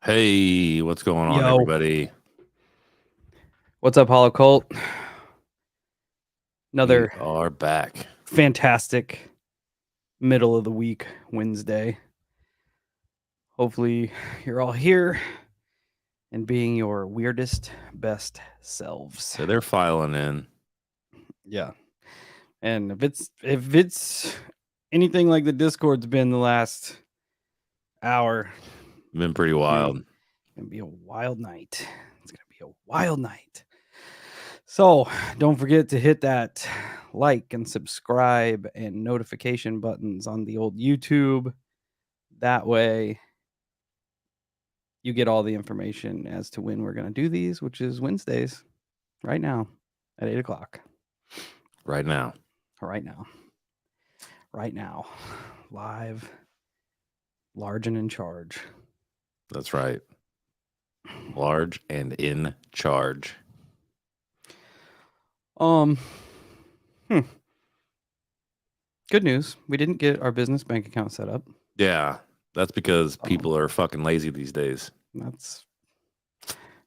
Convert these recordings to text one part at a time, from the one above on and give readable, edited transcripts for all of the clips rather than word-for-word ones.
Hey, what's going on, Yo, everybody? what's up, Hollow Cult? We Another are back. fantastic middle of the week Wednesday. Hopefully, you're all here and being your weirdest, best selves. They're filing in. Yeah, and if it's anything like the Discord's been the last hour, Been pretty man, wild. it's gonna be a wild night. It's gonna be a wild night. So don't forget to hit that like and subscribe and notification buttons on the old YouTube. That way you get all the information as to when we're going to do these, which is Wednesdays right now at 8 o'clock. Right now. Right now. Right now. Live, large and in charge. That's right. Large and in charge. Um, hmm. Good news. We didn't get our business bank account set up. Yeah, that's because people are fucking lazy these days.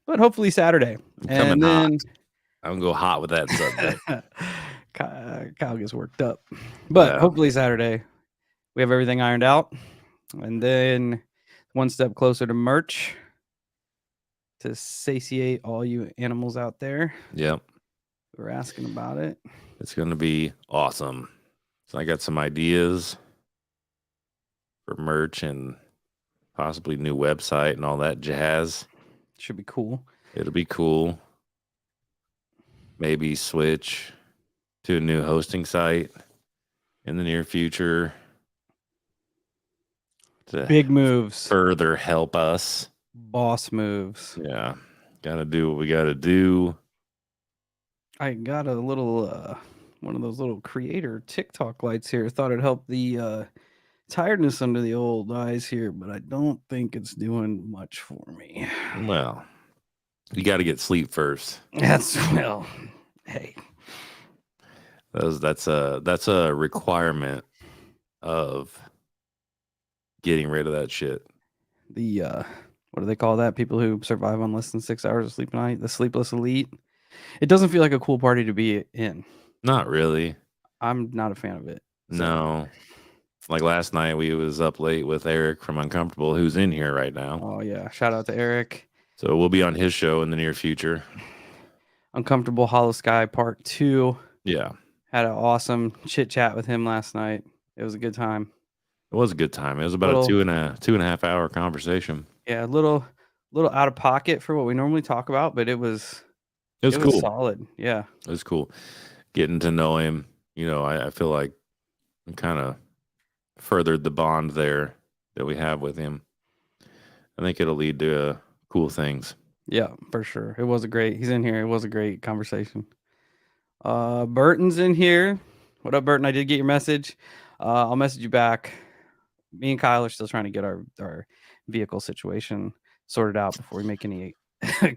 But hopefully Saturday. I'm coming And hot. then I'm gonna go hot with that subject. Kyle gets worked up. But Yeah. hopefully Saturday we have everything ironed out. And then one step closer to merch to satiate all you animals out there Yep. who are asking about it. It's gonna be awesome. So I got some ideas for merch and possibly new website and all that jazz. Should be cool. It'll be cool. Maybe switch to a new hosting site in the near future to Big moves. further help us. Boss moves. Yeah. Gotta do what we gotta do. I got a little one of those little creator TikTok lights here. Thought it'd help the tiredness under the old eyes here, but I don't think it's doing much for me. Well, you gotta get sleep first. That's well, hey. That's a requirement of getting rid of that shit. The what do they call that? People who survive on less than 6 hours of sleep a night, the sleepless elite. It doesn't feel like a cool party to be in. Not really. I'm not a fan of it. So. No. Like last night we was up late with Eric from Uncomfortable, who's in here right now. Oh yeah. Shout out to Eric. So we'll be on his show in the near future. Uncomfortable Hollow Sky Part 2. Yeah. Had an awesome chit chat with him last night. It was a good time. It was a good time. It was about a two and a half hour conversation. Yeah, a little out of pocket for what we normally talk about, but it was cool. solid. Yeah. It was cool. Getting to know him. You know, I feel like I'm kind of furthered the bond there that we have with him. I think it'll lead to cool things. Yeah, for sure. He's in here. It was a great conversation. Burton's in here. What up, Burton? I did get your message. I'll message you back. Me and Kyle are still trying to get our vehicle situation sorted out before we make any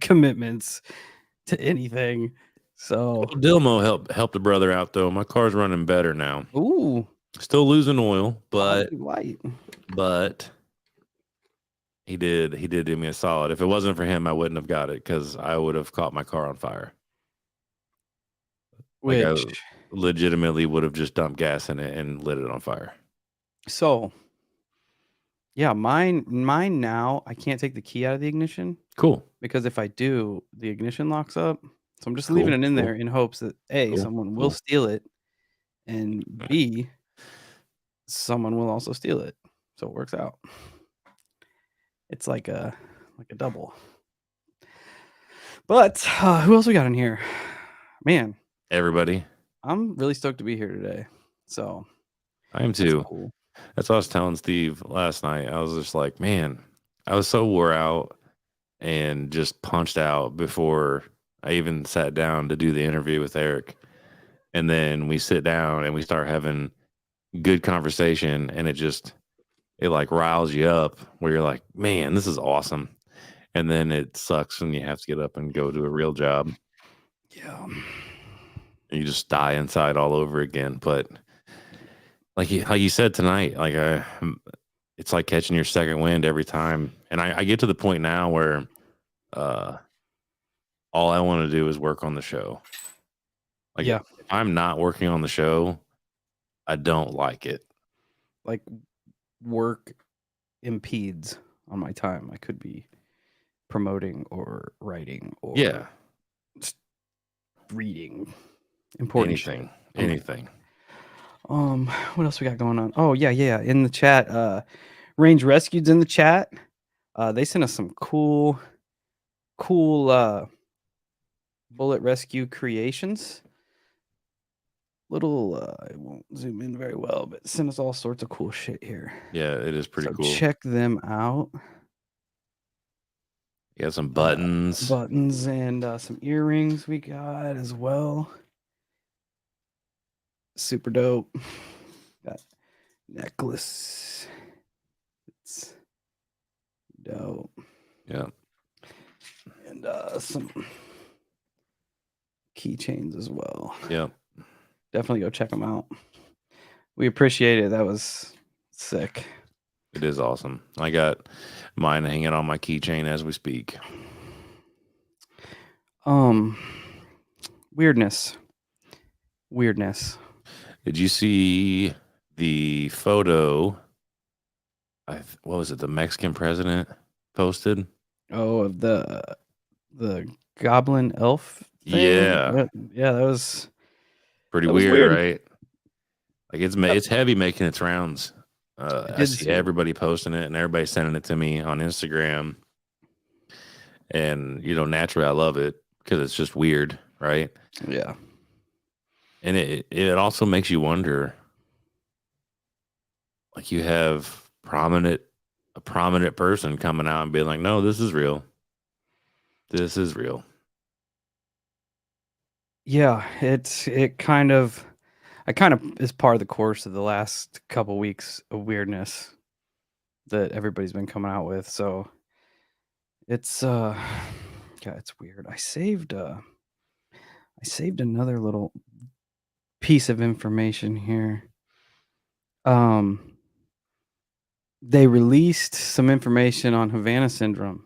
commitments to anything. So Dilmo helped the brother out though. My car's running better now. Ooh. Still losing oil, but he did do me a solid. If it wasn't for him, I wouldn't have got it because I would have caught my car on fire. Like I legitimately would have just dumped gas in it and lit it on fire. So yeah, mine now, I can't take the key out of the ignition. Cool. Because if I do, the ignition locks up. So I'm just leaving it in there in hopes that A, someone will steal it, and B, someone will also steal it. So it works out. It's like a double. But who else we got in here? Man. Everybody. I'm really stoked to be here today. So I am too. Cool. That's what I was telling Steve last night. I was just like, man, I was so wore out and just punched out before I even sat down to do the interview with Eric. And then we sit down and we start having good conversation, and it like riles you up where you're like, man, this is awesome. And then it sucks when you have to get up and go to a real job. Yeah. And you just die inside all over again. But like you said tonight, like it's like catching your second wind every time. And I get to the point now where uh, all I want to do is work on the show. Like Yeah, if I'm not working on the show, I don't like it. like work impedes on my time. I could be promoting or writing Yeah, or reading important shit. anything, I'm like, anything. what else we got going on? Oh yeah. In the chat, Range Rescued's in the chat. They sent us some cool bullet rescue creations. Little I won't zoom in very well, but sent us all sorts of cool shit here. Yeah, it is pretty So cool. check them out. You got some buttons. Buttons and some earrings we got as well. Super dope. Got necklace. It's dope. Yeah. And some keychains as well. Yeah. Definitely go check them out. We appreciate it. That was sick. It is awesome. I got mine hanging on my keychain as we speak. Weirdness. Did you see the photo? What was it? The Mexican president posted. Oh, of the goblin elf thing. Yeah, Yeah, that was pretty weird, weird. right? Like it's heavy making its rounds. I I did see see it. everybody posting it and everybody sending it to me on Instagram. And naturally, I love it because it's just weird, right? Yeah. And it also makes you wonder. Like you have a prominent person coming out and being like, "No, this is real. This is real." Yeah, it kind of is part of the course of the last couple weeks of weirdness that everybody's been coming out with. So it's yeah, it's weird. I saved another little piece of information here. They released some information on Havana syndrome,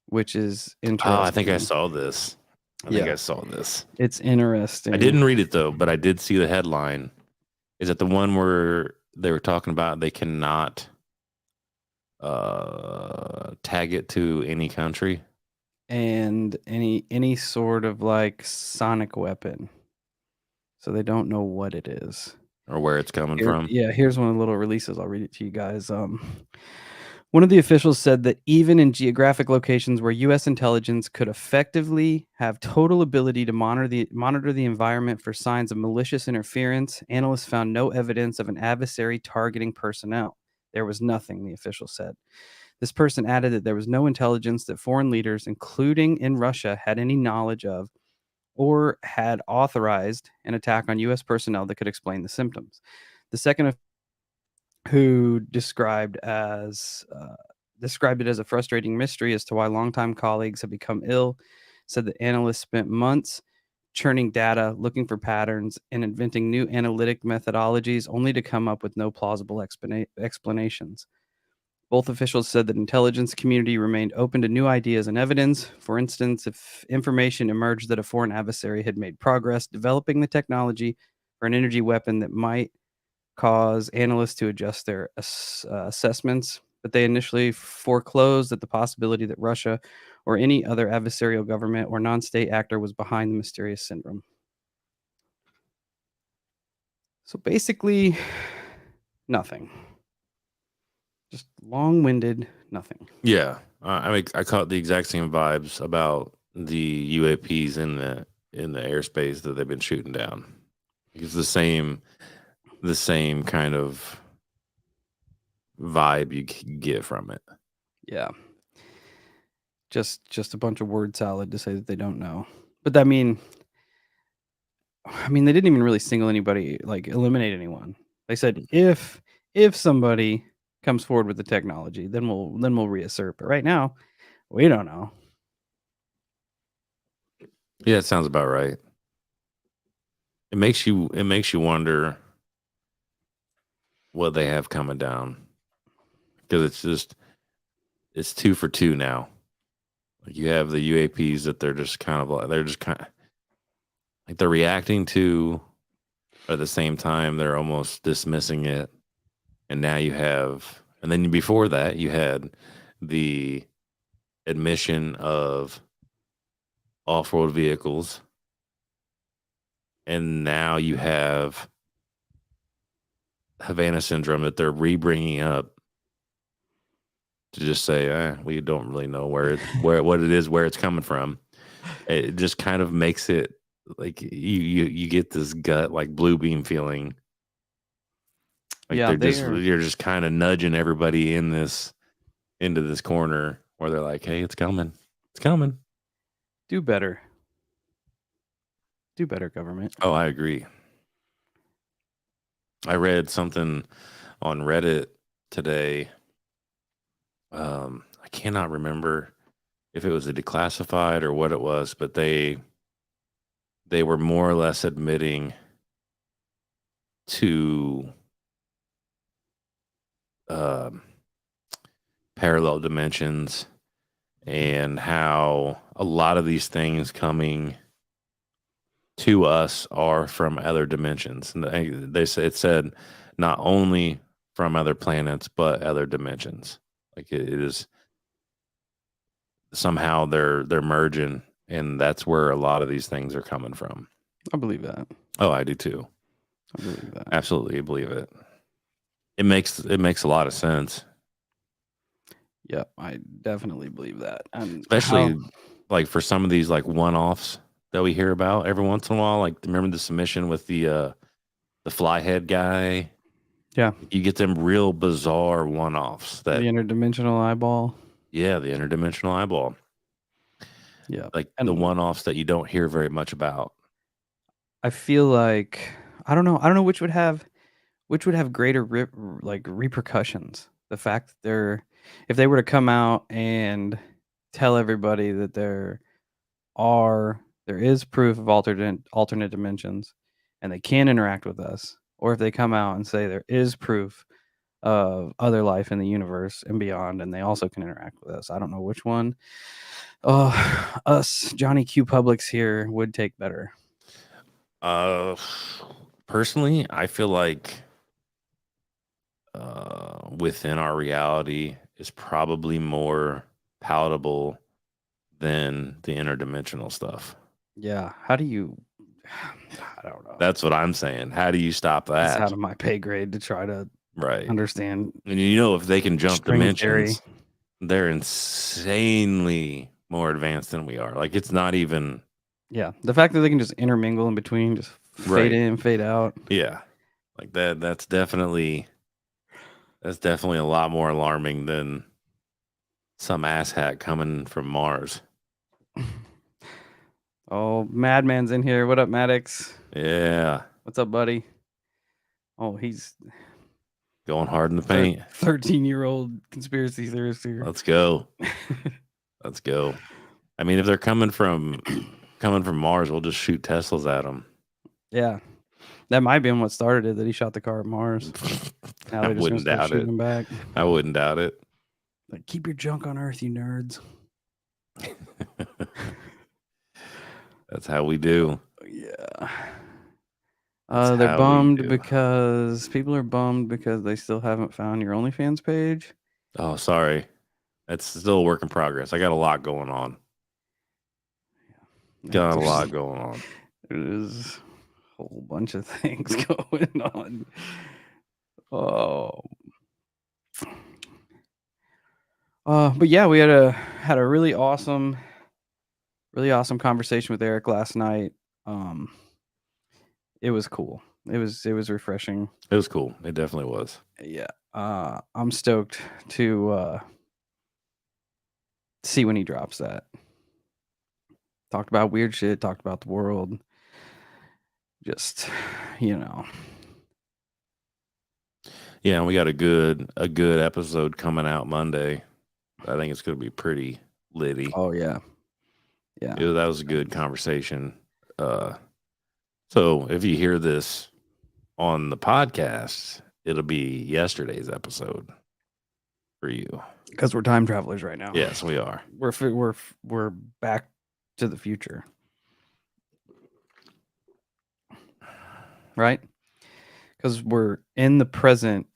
which is Oh, I think I interesting. saw this. Yeah, it's interesting. I didn't read it though, but I did see the headline. Is it the one where they were talking about they cannot tag it to any country And any sort of like sonic weapon. So they don't know what it is. or where it's coming from? Here's one of the little releases. I'll read it to you guys. One of the officials said that even in geographic locations where U.S. intelligence could effectively have total ability to monitor the environment for signs of malicious interference, analysts found no evidence of an adversary targeting personnel. There was nothing, the official said. This person added that there was no intelligence that foreign leaders, including in Russia, had any knowledge of or had authorized an attack on U.S. personnel that could explain the symptoms. The second, who described it as a frustrating mystery as to why longtime colleagues have become ill, said that analysts spent months churning data, looking for patterns, and inventing new analytic methodologies, only to come up with no plausible explanations. Both officials said that intelligence community remained open to new ideas and evidence. For instance, if information emerged that a foreign adversary had made progress developing the technology for an energy weapon that might cause analysts to adjust their assessments, but they initially foreclosed at the possibility that Russia or any other adversarial government or non-state actor was behind the mysterious syndrome. So basically, nothing. Just long-winded nothing. Yeah, I mean, I caught the exact same vibes about the UAPs in the airspace that they've been shooting down. It's the same kind of vibe you get from it. Yeah. Just a bunch of word salad to say that they don't know. But they didn't even really single anybody, like eliminate anyone. They said if somebody comes forward with the technology, then we'll reassert. But right now, we don't know. Yeah, it sounds about right. It makes you wonder what they have coming down. because it's two for two now. Like you have the UAPs that they're just kind of like they're reacting to, but at the same time they're almost dismissing it. And now you have, and then before that you had the admission of off-road vehicles, and now you have Havana syndrome that they're re-bringing up to just say, we don't really know what it is, where it's coming from. It just kind of makes it like you get this gut like blue beam feeling, like Yeah, you're just kind of nudging everybody into this corner where they're like, hey, it's coming, it's coming. do better. Do better, government. Oh, I agree. I read something on Reddit today. I cannot remember if it was a declassified or what it was, but they were more or less admitting to um, parallel dimensions and how a lot of these things coming to us are from other dimensions. And it said not only from other planets but other dimensions. Like it is somehow they're merging, and that's where a lot of these things are coming from. I believe that. Oh, I do too. I believe that. Absolutely believe it. It makes a lot of sense. Yeah, I definitely believe that. And Especially like for some of these like one-offs that we hear about every once in a while. Like remember the submission with the flyhead guy? yeah, You get them real bizarre one-offs the that interdimensional eyeball. yeah, the interdimensional eyeball. Yeah, Like the and one-offs that you don't hear very much about. I feel like I don't know which would have greater like repercussions. The fact that if they were to come out and tell everybody that there is proof of alternate dimensions and they can interact with us, or if they come out and say there is proof of other life in the universe and beyond and they also can interact with us. I don't know which one us Johnny Q Publics here would take better. Uh, Personally, I feel like within our reality is probably more palatable than the interdimensional stuff. Yeah, how do you I don't know. That's what I'm saying. How do you stop It's that? out of my pay grade to try to Right. understand And if they can jump string theory. dimensions, they're insanely more advanced than we are. Like it's not even Yeah, the fact that they can just intermingle in between, just fade right. in, fade out. Yeah. Like that that's definitely a lot more alarming than some asshat coming from Mars. Oh, Madman's in here. What up, Maddox? Yeah. What's up, buddy? Oh, he's Going hard in the paint. 13-year-old conspiracy theorist here. Let's go. Let's go. I mean, if they're coming from Mars, we'll just shoot Teslas at them. Yeah, that might be what started it. That he shot the car at Mars. Now I they're just gonna wouldn't start doubt shooting it. him back. I wouldn't doubt it. Like, keep your junk on Earth, you nerds. That's how we do. Yeah. That's They're how we bummed do. because people are bummed because they still haven't found your OnlyFans page. Oh, sorry. That's still a work in progress. I got a lot going on. Got a lot going on. There's a whole bunch of things going on. Oh. But yeah, we had a really awesome conversation with Eric last night. It was cool. It was refreshing. It was cool. It definitely was. Yeah. I'm stoked to see when he drops that. Talked about weird shit, talked about the world. Just, Yeah, and we got a good episode coming out Monday. I think it's going to be pretty litty. Oh yeah. Yeah. That was a good conversation. So if you hear this on the podcast, it'll be yesterday's episode. for you. Because we're time travelers right now. Yes, we are. We're back to the future, right? Because we're in the present,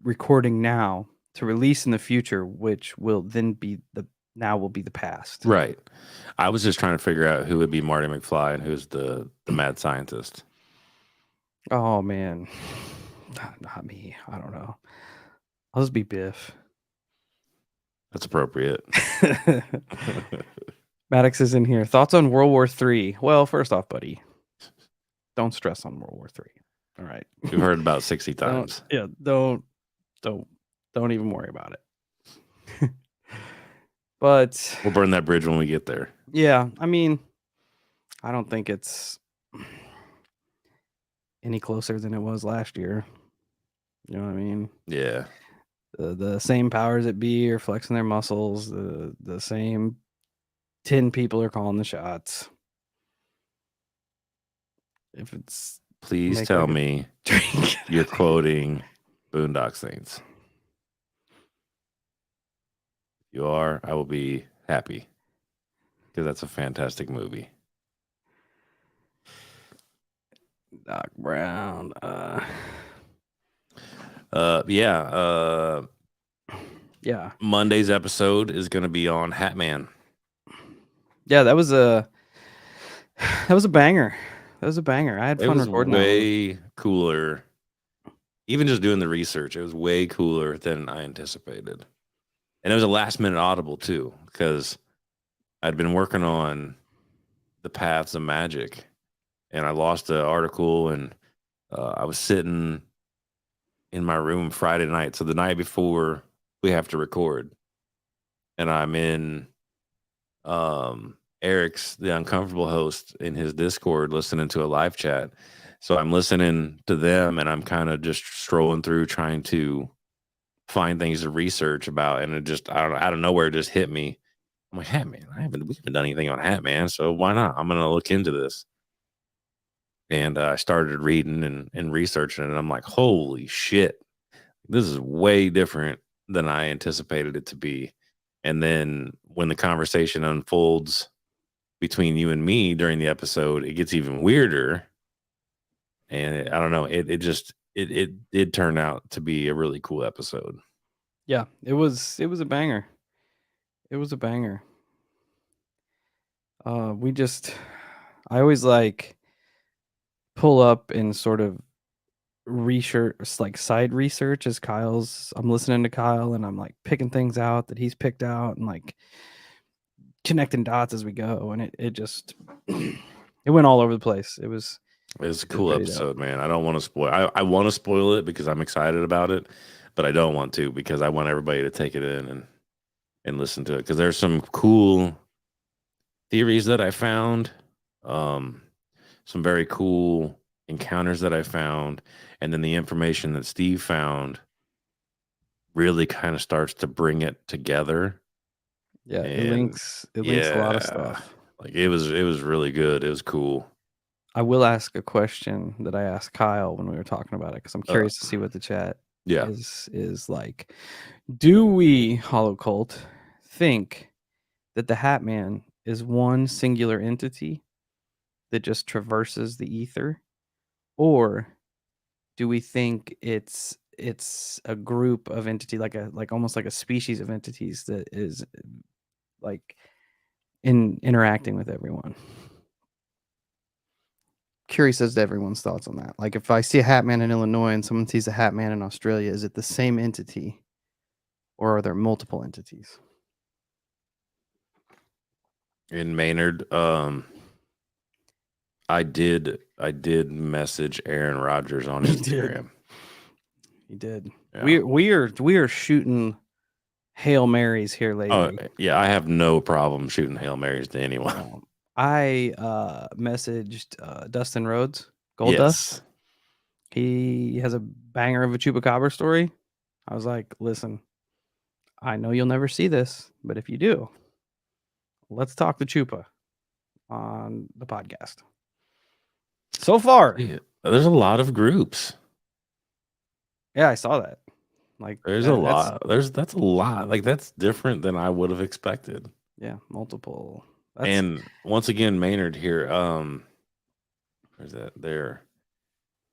recording now to release in the future, which will then be will be the past. Right. I was just trying to figure out who would be Marty McFly and who's the mad scientist. Oh man, not me. I don't know. I'll just be Biff. That's appropriate. Maddox is in here. Thoughts on World War III? Well, first off, buddy, don't stress on World War III. All right. We've heard about 60 Don't times. don't even worry about it. But We'll burn that bridge when we get there. yeah, I mean, I don't think it's any closer than it was last year. You know what I mean? Yeah. The same powers that be are flexing their muscles. The same 10 people are calling the shots. If it's Please tell me drink, you're quoting Boondock Saints. If you are, I will be happy because that's a fantastic movie. Doc Brown. Yeah. Yeah. Monday's episode is going to be on Hat Man. Yeah, that was a banger. That was a banger. I had fun recording that one. Way cooler. Even just doing the research, it was way cooler than I anticipated. And it was a last minute audible too, because I'd been working on the Paths of Magic and I lost the article, and I was sitting in my room Friday night. So the night before we have to record, and I'm in Eric's, the Uncomfortable host, in his Discord listening to a live chat. So I'm listening to them and I'm kind of just strolling through trying to find things to research about. And it just, I don't know, out of nowhere, it just hit me. I'm like, Hat Man, we haven't done anything on Hat Man. So why not? I'm going to look into this. And I started reading and researching it. And I'm like, holy shit, this is way different than I anticipated it to be. And then when the conversation unfolds between you and me during the episode, it gets even weirder. And I don't know, it did turn out to be a really cool episode. Yeah, it was a banger. It was a banger. I always like pull up and sort of research, like side research, as I'm listening to Kyle and I'm like picking things out that he's picked out and like connecting dots as we go, and it just it went all over the place. It's a cool episode, man. I don't want to spoil. I want to spoil it because I'm excited about it, but I don't want to because I want everybody to take it in and listen to it, because there's some cool theories that I found, some very cool encounters that I found, and then the information that Steve found really kind of starts to bring it together. Yeah, it links a lot of stuff. Like it was really good. It was cool. I will ask a question that I asked Kyle when we were talking about it, because I'm curious to see what the chat is like. Do we, Hollow Cult, think that the Hat Man is one singular entity that just traverses the ether, or do we think it's a group of entity, like almost like a species of entities that is like interacting with everyone? Curious as to everyone's thoughts on that. Like, if I see a Hat Man in Illinois and someone sees a Hat Man in Australia, is it the same entity, or are there multiple entities? In Maynard, I did message Aaron Rodgers on Instagram. He did. Yeah. We are shooting Hail Marys here lately. Oh yeah, I have no problem shooting Hail Marys to anyone. I messaged Dustin Rhodes, Gold Dust. He has a banger of a Chupacabra story. I was like, listen, I know you'll never see this, but if you do, let's talk the Chupa on the podcast. So far, there's a lot of groups. Yeah, I saw that. Like There's a that's lot. That's a lot. Like that's different than I would have expected. yeah, multiple. That's And once again, Maynard here. Where's that? There.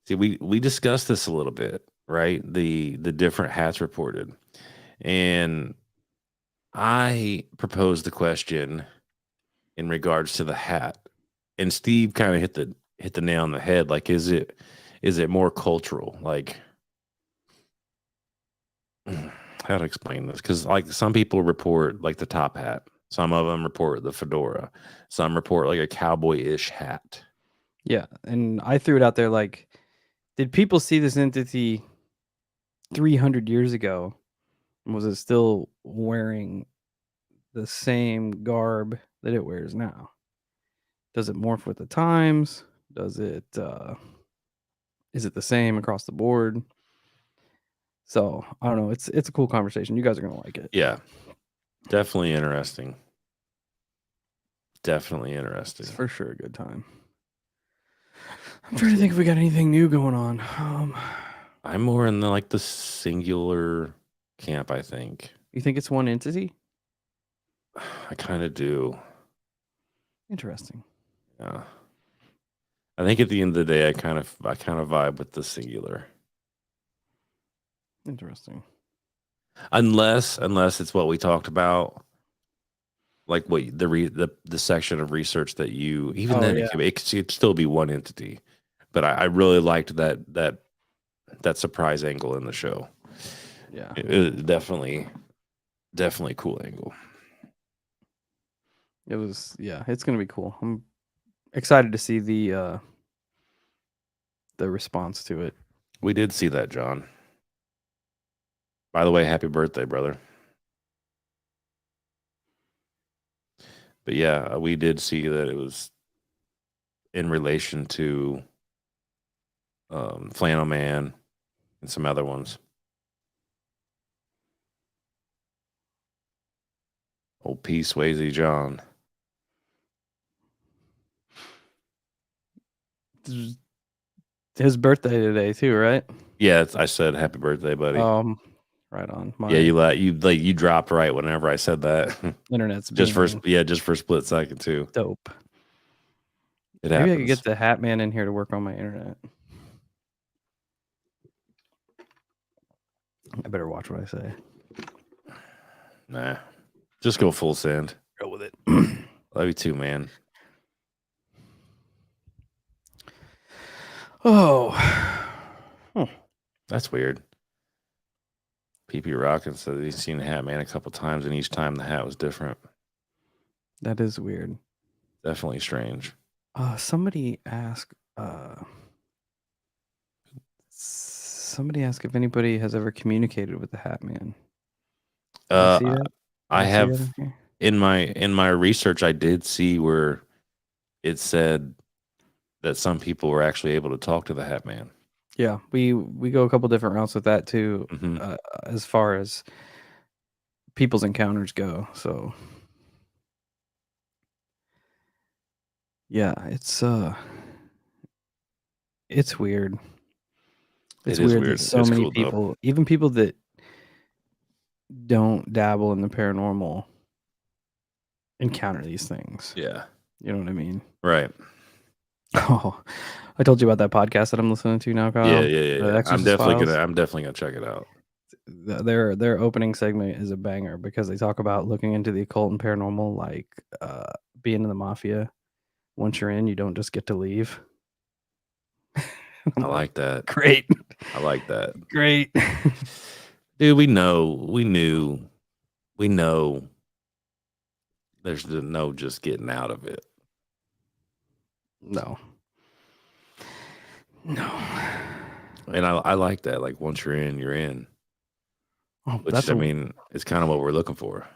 See, we discussed this a little bit, right? The different hats reported, and I proposed the question in regards to the hat, and Steve kind of hit the nail on the head. Like, is it more cultural? Like, how to explain this? Because like some people report like the top hat, some of them report the fedora, some report like a cowboy-ish hat. yeah, and I threw it out there like, did people see this entity 300 years ago? Was it still wearing the same garb that it wears now? Does it morph with the times? Does it is it the same across the board? So I don't know. It's a cool conversation. You guys are gonna like it. Yeah, definitely interesting. Definitely interesting. It's for sure a good time. I'm trying to think if we got anything new going on. I'm more in the singular camp, I think. You think it's one entity? I kind of do. Interesting. Yeah. I think at the end of the day, I kind of vibe with the singular, Interesting. unless it's what we talked about, like what the section of research that you even Oh then yeah. it could still be one entity, but I really liked that surprise angle in the show. Yeah. It definitely cool angle. It was yeah, it's gonna be cool. I'm excited to see the response to it. We did see that, John. By the way, happy birthday, brother. But yeah, we did see that it was in relation to Flannel Man and some other ones. Old P. Swayze John. His birthday today too, right? Yeah, I said happy birthday, buddy. Right on. Yeah, My you dropped right whenever I said that. internet's just for being just for a split second too. dope. It Maybe I could happens. get the Hat Man in here to work on my internet. I better watch what I say. Nah, just go full send. Go with it. Love you too, man. Oh. That's weird. PP Rockin said he's seen the Hat Man a couple times, and each time the hat was different. That is weird. Definitely strange. Somebody asked if anybody has ever communicated with the Hat Man. Did I see that? I Did see that have in here? in my research, I did see where it said that some people were actually able to talk to the Hat Man. Yeah, we go a couple different routes with that too, Mhm. as far as people's encounters go. So yeah, it's weird. It's It is weird that weird. so It's many cool though. people, even people that don't dabble in the paranormal, encounter these things. Yeah. You know what I mean? Right. Oh, I told you about that podcast that I'm listening to now, Yeah, Kyle. yeah, yeah, The yeah. Exorcist Files. I'm definitely gonna check it out. Their opening segment is a banger because they talk about looking into the occult and paranormal, like being in the mafia. Once you're in, you don't just get to leave. I'm I like that. great, I like that. great. Dude, we knew there's no just getting out of it. No, no. And I like that. Like once you're in, you're in. Oh, Which I mean, it's kind of what we're looking for.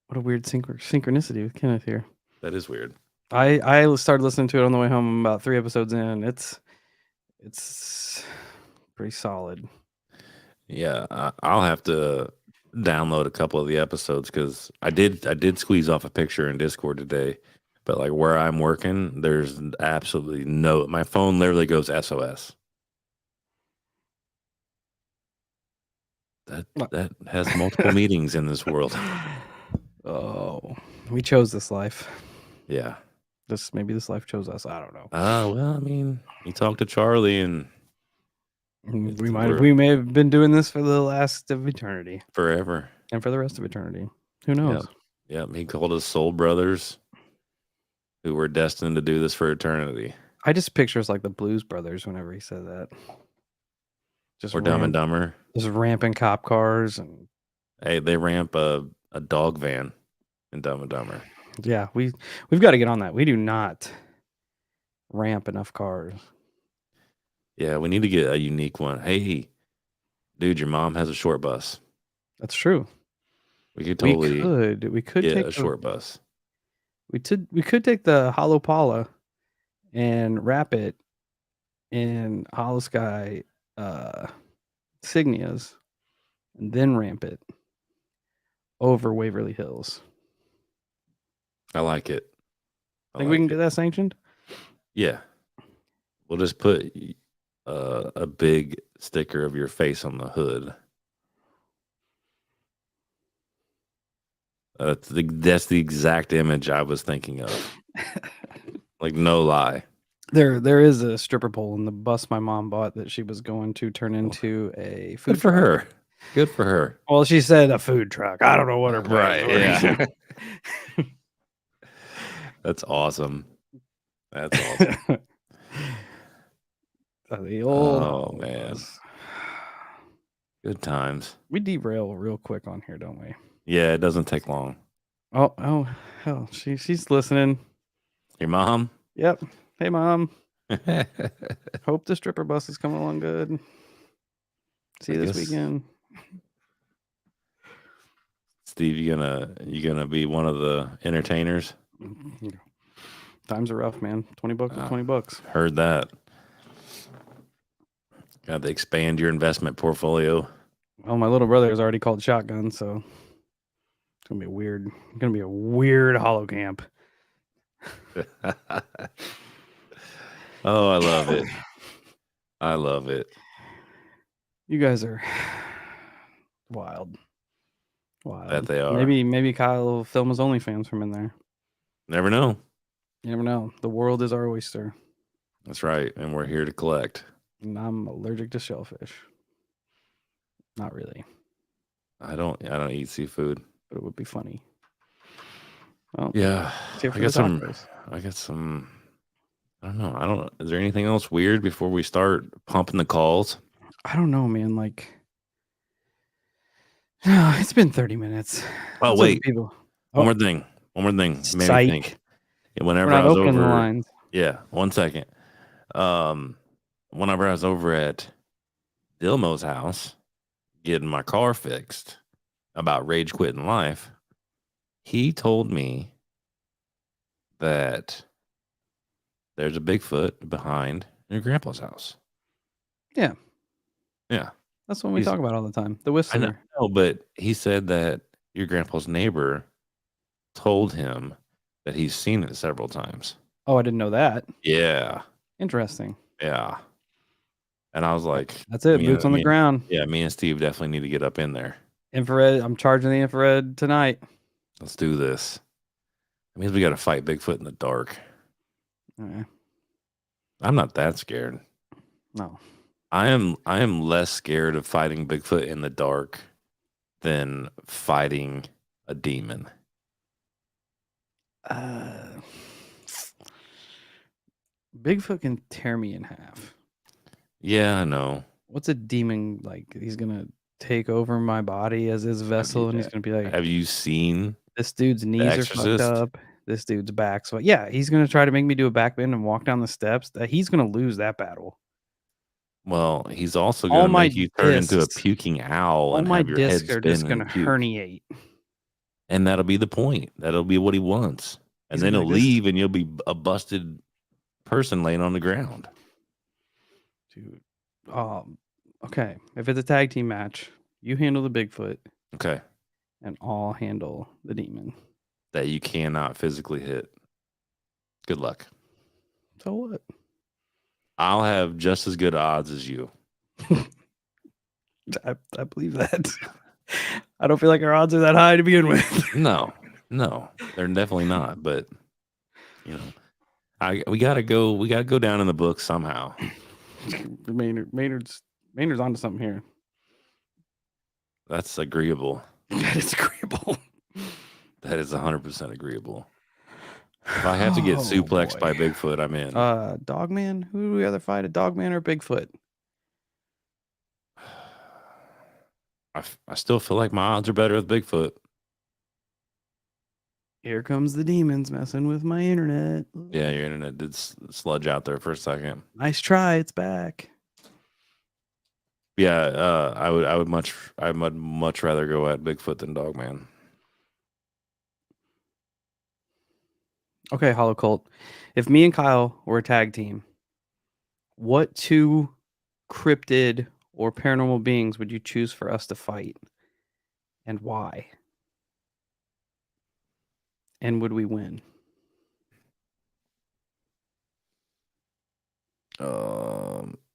what a weird synchronicity with Kenneth here. That is weird. I started listening to it on the way home. I'm about 3 episodes in. It's pretty solid. Yeah, I'll have to download a couple of the episodes because I did squeeze off a picture in Discord today, but like where I'm working, there's absolutely no. My phone literally goes SOS. That has multiple meanings in this world. Oh, we chose this life. Yeah. Maybe this life chose us. I don't know. Well, I mean, you talk to Charlie and we're We may have been doing this for the last of eternity forever. and for the rest of eternity. Who knows? Yep. He called us soul brothers who were destined to do this for eternity. I just picture us like the Blues Brothers whenever he said that. Or Dumb and Dumber. Just ramping cop cars and hey, they ramp a dog van in Dumb and Dumber. Yeah, we've got to get on that. We do not ramp enough cars. Yeah, we need to get a unique one. Hey, dude, your mom has a short bus. That's true. We could totally we could get take a short bus. We could take the Hollow Pala and wrap it in Hollow Sky Signias and then ramp it over Waverly Hills. I like it. Think we can get that sanctioned? Yeah. We'll just put a big sticker of your face on the hood. That's the exact image I was thinking of. Like, no lie. There is a stripper pole in the bus my mom bought that she was going to turn into a food Good for truck. her. Good for her. Well, she said a food truck. I don't know what her Right. plans were. Yeah. That's awesome. That's awesome. The old man. bus. Good times. We derail real quick on here, don't we? Yeah, it doesn't take long. Oh, hell. She's listening. Your mom? Yep. Hey, Mom. Hope the stripper bus is coming along good. See you this weekend. Steve, you gonna be one of the entertainers? Times are rough, man. $20 $20. Heard that. Got to expand your investment portfolio. Well, my little brother has already called shotgun, so it's gonna be weird. It's gonna be a weird hollow camp. Oh, I love it. I love it. You guys are wild. Bet they are. Maybe Kyle will film his OnlyFans from in there. Never know. You never know. The world is our oyster. That's right, and we're here to collect. And I'm allergic to shellfish. Not really. I don't eat seafood, but it would be funny. Well, yeah, I got some. I don't know. Is there anything else weird before we start pumping the calls? I don't know, man. Like, it's been 30 minutes. Oh, wait. One more thing. Made me think. Whenever I was over, lines. Yeah, 1 second. Whenever I was over at Dilmo's house getting my car fixed about rage quitting life, he told me that there's a Bigfoot behind your grandpa's house. Yeah. Yeah. That's what we talk about all the time. The Whistler. I know, but he said that your grandpa's neighbor told him that he's seen it several times. Oh, I didn't know that. Yeah. Interesting. Yeah. And I was like, that's it. Boots on the ground. Yeah, me and Steve definitely need to get up in there. Infrared. I'm charging the infrared tonight. Let's do this. It means we got to fight Bigfoot in the dark. Okay. I'm not that scared. No. I am less scared of fighting Bigfoot in the dark than fighting a demon. Bigfoot can tear me in half. Yeah, I know. What's a demon like? He's gonna take over my body as his vessel, and he's gonna be like, have you seen this dude's knees are fucked up? This dude's back. So yeah, he's gonna try to make me do a backbend and walk down the steps. He's gonna lose that battle. Well, he's also gonna make you turn into a puking owl and have your head spin. All my discs are just gonna herniate. And that'll be the point. That'll be what he wants. And then he'll leave and you'll be a busted person laying on the ground. Dude. Okay. If it's a tag team match, you handle the Bigfoot. Okay. And I'll handle the demon. That you cannot physically hit. Good luck. So what? I'll have just as good odds as you. I believe that. I don't feel like our odds are that high to begin with. No, they're definitely not. But you know, we gotta go. We gotta go down in the book somehow. Maynard's onto something here. That's agreeable. That is agreeable. That is 100% agreeable. If I have to get suplexed by Bigfoot, I'm in. Dogman. Who do we rather fight, a Dogman or Bigfoot? I still feel like my odds are better with Bigfoot. Here comes the demons messing with my internet. Yeah, your internet did sludge out there for a second. Nice try. It's back. Yeah, I would much rather go at Bigfoot than Dogman. Okay, Hollow Cult. If me and Kyle were a tag team, what two cryptid or paranormal beings would you choose for us to fight, and why? And would we win?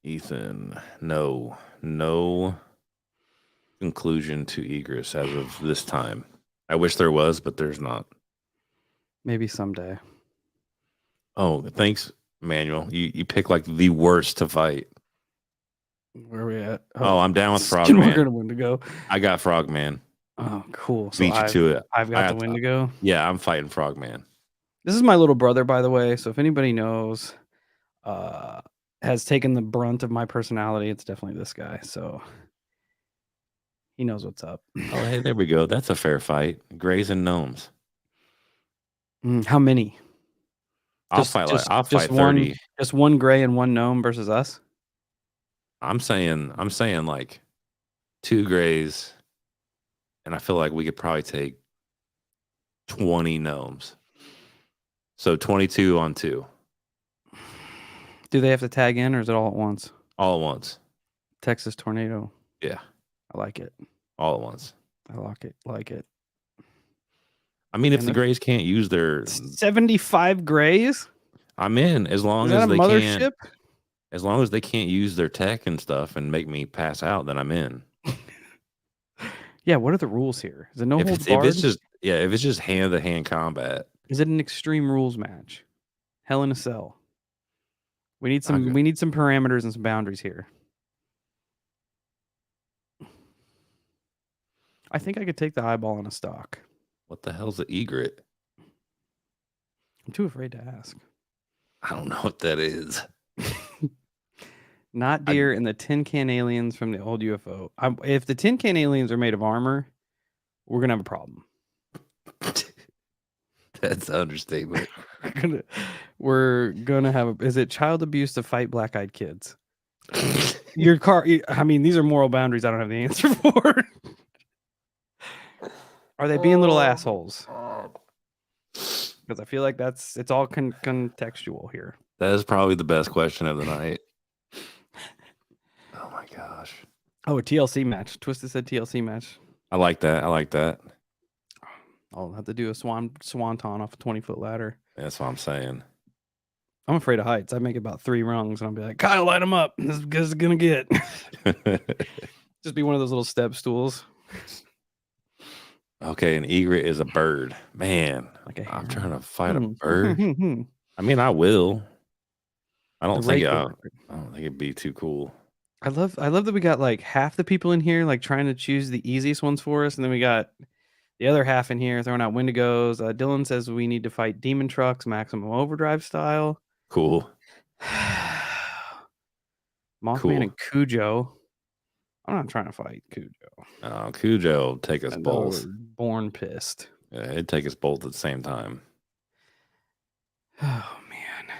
Ethan, no conclusion to Egress as of this time. I wish there was, but there's not. Maybe someday. Oh, thanks, Manuel. You pick like the worst to fight. Where are we at? Oh, I'm down with Frogman. We're gonna Wendigo. I got Frogman. Oh, cool. So Beat you to it. I've got the Wendigo. Yeah, I'm fighting Frogman. This is my little brother, by the way. So if anybody knows, has taken the brunt of my personality, it's definitely this guy. So he knows what's up. Oh, hey, there we go. That's a fair fight. Grays and gnomes. How many? I'll fight 30. Just one gray and one gnome versus us. I'm saying like 2 grays, and I feel like we could probably take 20 gnomes. So 22 on 2. Do they have to tag in, or is it all at once? All at once. Texas tornado. Yeah. I like it. All at once. I like it. I mean, if the grays can't use their 75 grays, I'm in as long as they can't. As long as they can't use their tech and stuff and make me pass out, then I'm in. Yeah, what are the rules here? Is it no holds barred? If it's just hand to hand combat. Is it an extreme rules match? Hell in a Cell. We need some parameters and some boundaries here. I think I could take the eyeball in a stock. What the hell's the egret? I'm too afraid to ask. I don't know what that is. Not deer and the tin can aliens from the old UFO. If the tin can aliens are made of armor, we're gonna have a problem. That's an understatement. we're gonna have. Is it child abuse to fight black-eyed kids? Your car. I mean, these are moral boundaries. I don't have the answer for. Are they being little assholes? Because I feel like it's all contextual here. That is probably the best question of the night. Oh my gosh. Oh, a TLC match. Twisted said TLC match. I like that. I'll have to do a swanton off a 20-foot ladder. That's what I'm saying. I'm afraid of heights. I make about 3 rungs and I'll be like, Kyle, light them up. This is good as it's gonna get. Just be one of those little step stools. Okay, an egret is a bird. Man, I'm trying to fight a bird. I mean, I will. I don't think it'd be too cool. I love that we got like half the people in here like trying to choose the easiest ones for us, and then we got the other half in here throwing out Wendigos. Dylan says we need to fight demon trucks, maximum overdrive style. Cool. Mothman and Cujo. I'm not trying to fight Cujo. Cujo will take us both. Born pissed. Yeah, it'd take us both at the same time. Oh man,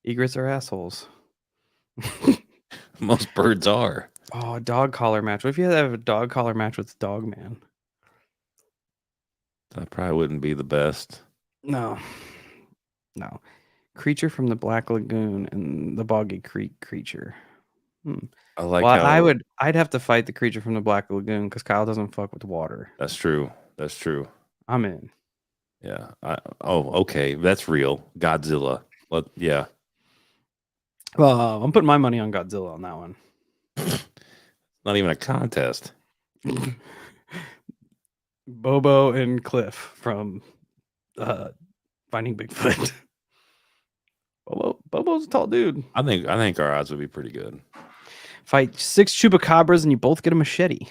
egrets are assholes. Most birds are. Oh, a dog collar match. What if you had to have a dog collar match with Dogman? That probably wouldn't be the best. No. Creature from the Black Lagoon and the Boggy Creek creature. I like how I'd have to fight the creature from the Black Lagoon because Kyle doesn't fuck with water. That's true. I'm in. Yeah. Okay. That's real. Godzilla. Yeah. Well, I'm putting my money on Godzilla on that one. Not even a contest. Bobo and Cliff from Finding Bigfoot. Bobo's a tall dude. I think our odds would be pretty good. Fight 6 chupacabras and you both get a machete.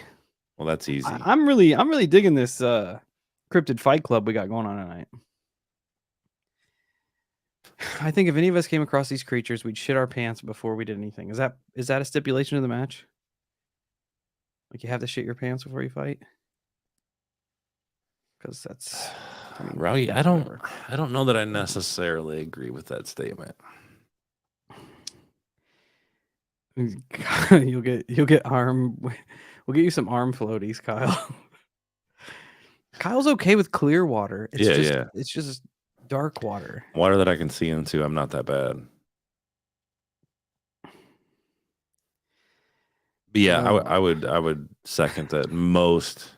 Well, that's easy. I'm really digging this cryptid fight club we got going on tonight. I think if any of us came across these creatures, we'd shit our pants before we did anything. Is that a stipulation of the match? Like you have to shit your pants before you fight? Because that's Rowdy, I don't know that I necessarily agree with that statement. You'll get arm. We'll get you some arm floaties, Kyle. Kyle's okay with clear water. It's just dark water. Water that I can see into. I'm not that bad. But yeah, I would second that most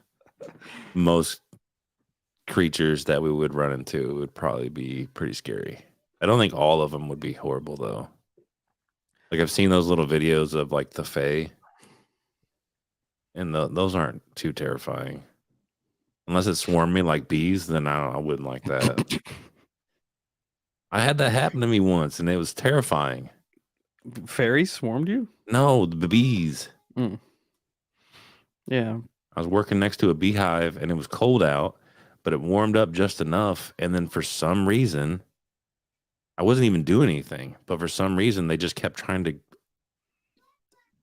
creatures that we would run into would probably be pretty scary. I don't think all of them would be horrible though. Like I've seen those little videos of like the Fae, and those aren't too terrifying. Unless it swarmed me like bees, then I wouldn't like that. I had that happen to me once, and it was terrifying. Fairies swarmed you? No, the bees. Mm. Yeah. I was working next to a beehive, and it was cold out, but it warmed up just enough. And then for some reason, I wasn't even doing anything, but for some reason, they just kept trying to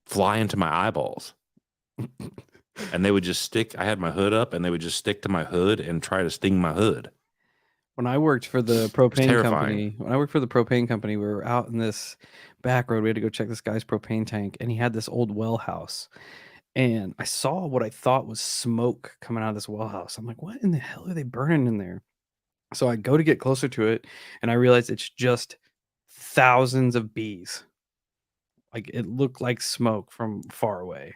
fly into my eyeballs. And they would just stick. I had my hood up, and they would just stick to my hood and try to sting my hood. When I worked for the propane company, we were out in this back road. We had to go check this guy's propane tank, and he had this old well house. And I saw what I thought was smoke coming out of this well house. I'm like, what in the hell are they burning in there? So I go to get closer to it, and I realize it's just thousands of bees. Like it looked like smoke from far away.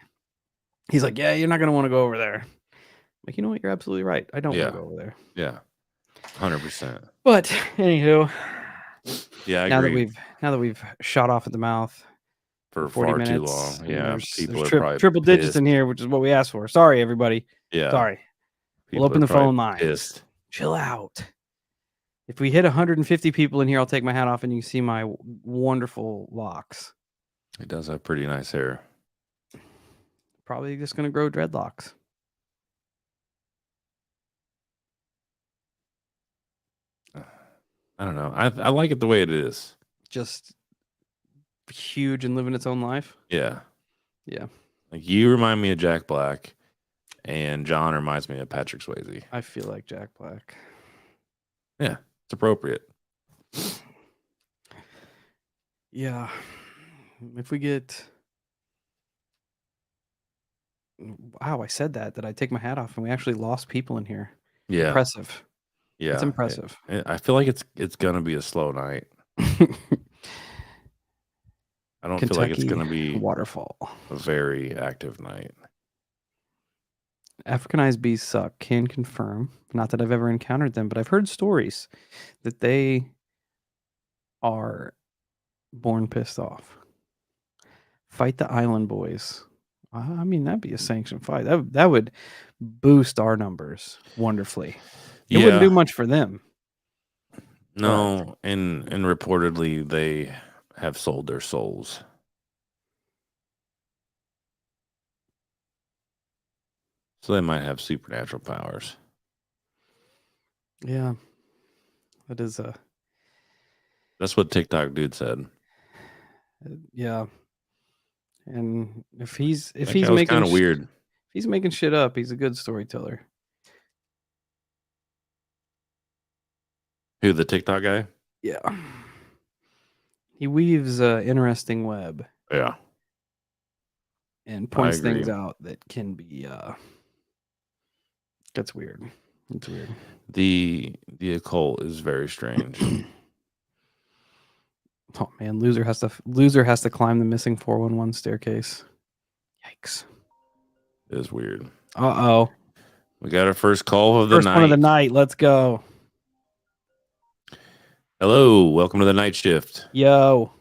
He's like, yeah, you're not going to want to go over there. I'm like, you know what? You're absolutely right. I don't want to go over there. Yeah. 100%. But anywho, yeah, I now agree. that we've shot off at the mouth for 40 far minutes, too long. Yeah, there's triple digits in here, which is what we asked for. Sorry, everybody. Yeah, sorry. We'll open the phone lines. Pissed. Chill out. If we hit 150 people in here, I'll take my hat off and you can see my wonderful locks. He does have pretty nice hair. Probably just gonna grow dreadlocks. I don't know. I like it the way it is. Just huge and living its own life. Yeah. Yeah. Like you remind me of Jack Black, and John reminds me of Patrick Swayze. I feel like Jack Black. Yeah, it's appropriate. Yeah. If we get... Wow, I said that I take my hat off, and we actually lost people in here. Yeah. Impressive. Yeah. It's impressive. I feel like it's gonna be a slow night. I don't feel like it's gonna be waterfall. A very active night. Africanized bees suck. Can confirm. Not that I've ever encountered them, but I've heard stories that they are born pissed off. Fight the island boys. I mean, that'd be a sanctioned fight. That would boost our numbers wonderfully. It wouldn't do much for them. No, and reportedly they have sold their souls. So they might have supernatural powers. Yeah. That is That's what TikTok dude said. Yeah. And if he's making kind of weird. If he's making shit up, he's a good storyteller. Who, the TikTok guy? Yeah. He weaves an interesting web. Yeah. And points things out that can be that's weird. It's weird. The occult is very strange. Oh man, loser has to climb the missing 411 staircase. Yikes. It is weird. Uh-oh. We got our first call of the night. First one of the night. Let's go. Hello, welcome to the night shift. Yo.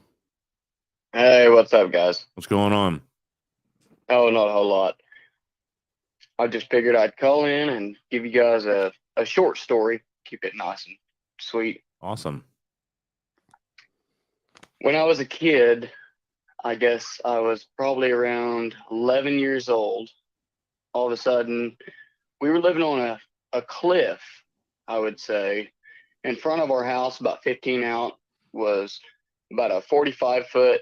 Hey, what's up, guys? What's going on? Oh, not a whole lot. I just figured I'd call in and give you guys a short story. Keep it nice and sweet. Awesome. When I was a kid, I guess I was probably around 11 years old. All of a sudden, we were living on a cliff, I would say. In front of our house, about 15 out, was about a 45-foot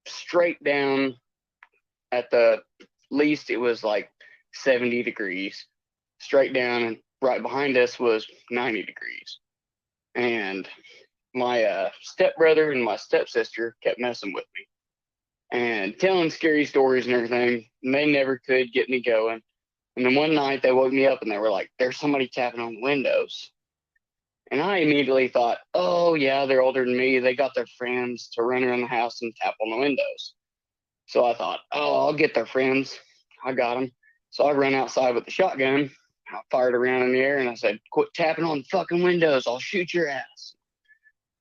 straight down. At the least, it was like 70 degrees straight down, and right behind us was 90 degrees. And my stepbrother and my stepsister kept messing with me and telling scary stories and everything. And they never could get me going. And then one night they woke me up and they were like, "There's somebody tapping on the windows." And I immediately thought, "Oh, yeah, they're older than me. They got their friends to run around the house and tap on the windows." So I thought, "Oh, I'll get their friends. I got them." So I ran outside with the shotgun. I fired around in the air and I said, "Quit tapping on the fucking windows. I'll shoot your ass."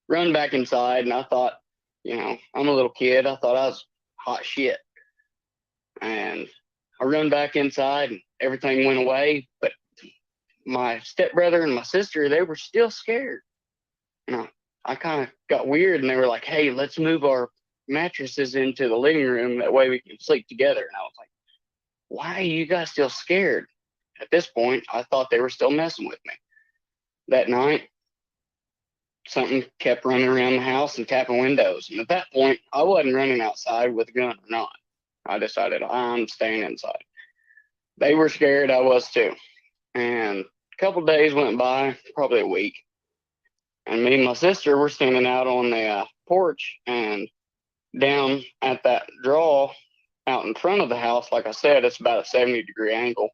Run back inside. And I thought, I'm a little kid. I thought I was hot shit. And I run back inside and everything went away. But my stepbrother and my sister, they were still scared. And I kind of got weird and they were like, "Hey, let's move our mattresses into the living room. That way we can sleep together." And I was like, "Why are you guys still scared?" At this point, I thought they were still messing with me. That night, something kept running around the house and tapping windows. And at that point, I wasn't running outside with a gun or not. I decided I'm staying inside. They were scared. I was too. And a couple of days went by, probably a week. And me and my sister were standing out on the porch and down at that draw out in front of the house. Like I said, it's about a 70-degree angle,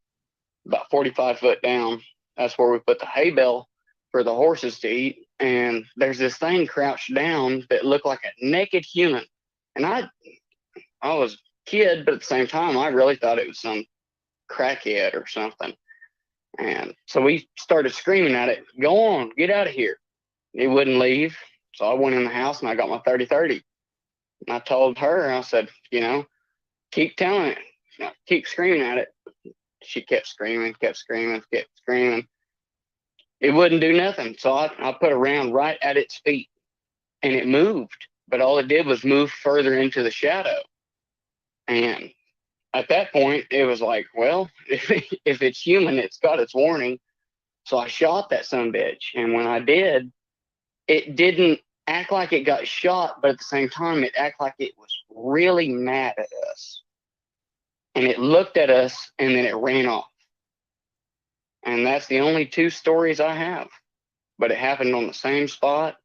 about 45 foot down. That's where we put the hay bale for the horses to eat. And there's this thing crouched down that looked like a naked human. And I was a kid, but at the same time, I really thought it was some crackhead or something. And so we started screaming at it, "Go on, get out of here." It wouldn't leave. So I went in the house and I got my 30-30. And I told her, I said, keep telling it, keep screaming at it. She kept screaming, kept screaming, kept screaming. It wouldn't do nothing. So I put a round right at its feet and it moved. But all it did was move further into the shadow. And at that point, it was like, well, if it's human, it's got its warning. So I shot that son bitch. And when I did, it didn't act like it got shot, but at the same time, it acted like it was really mad at us. And it looked at us and then it ran off. And that's the only two stories I have. But it happened on the same spot.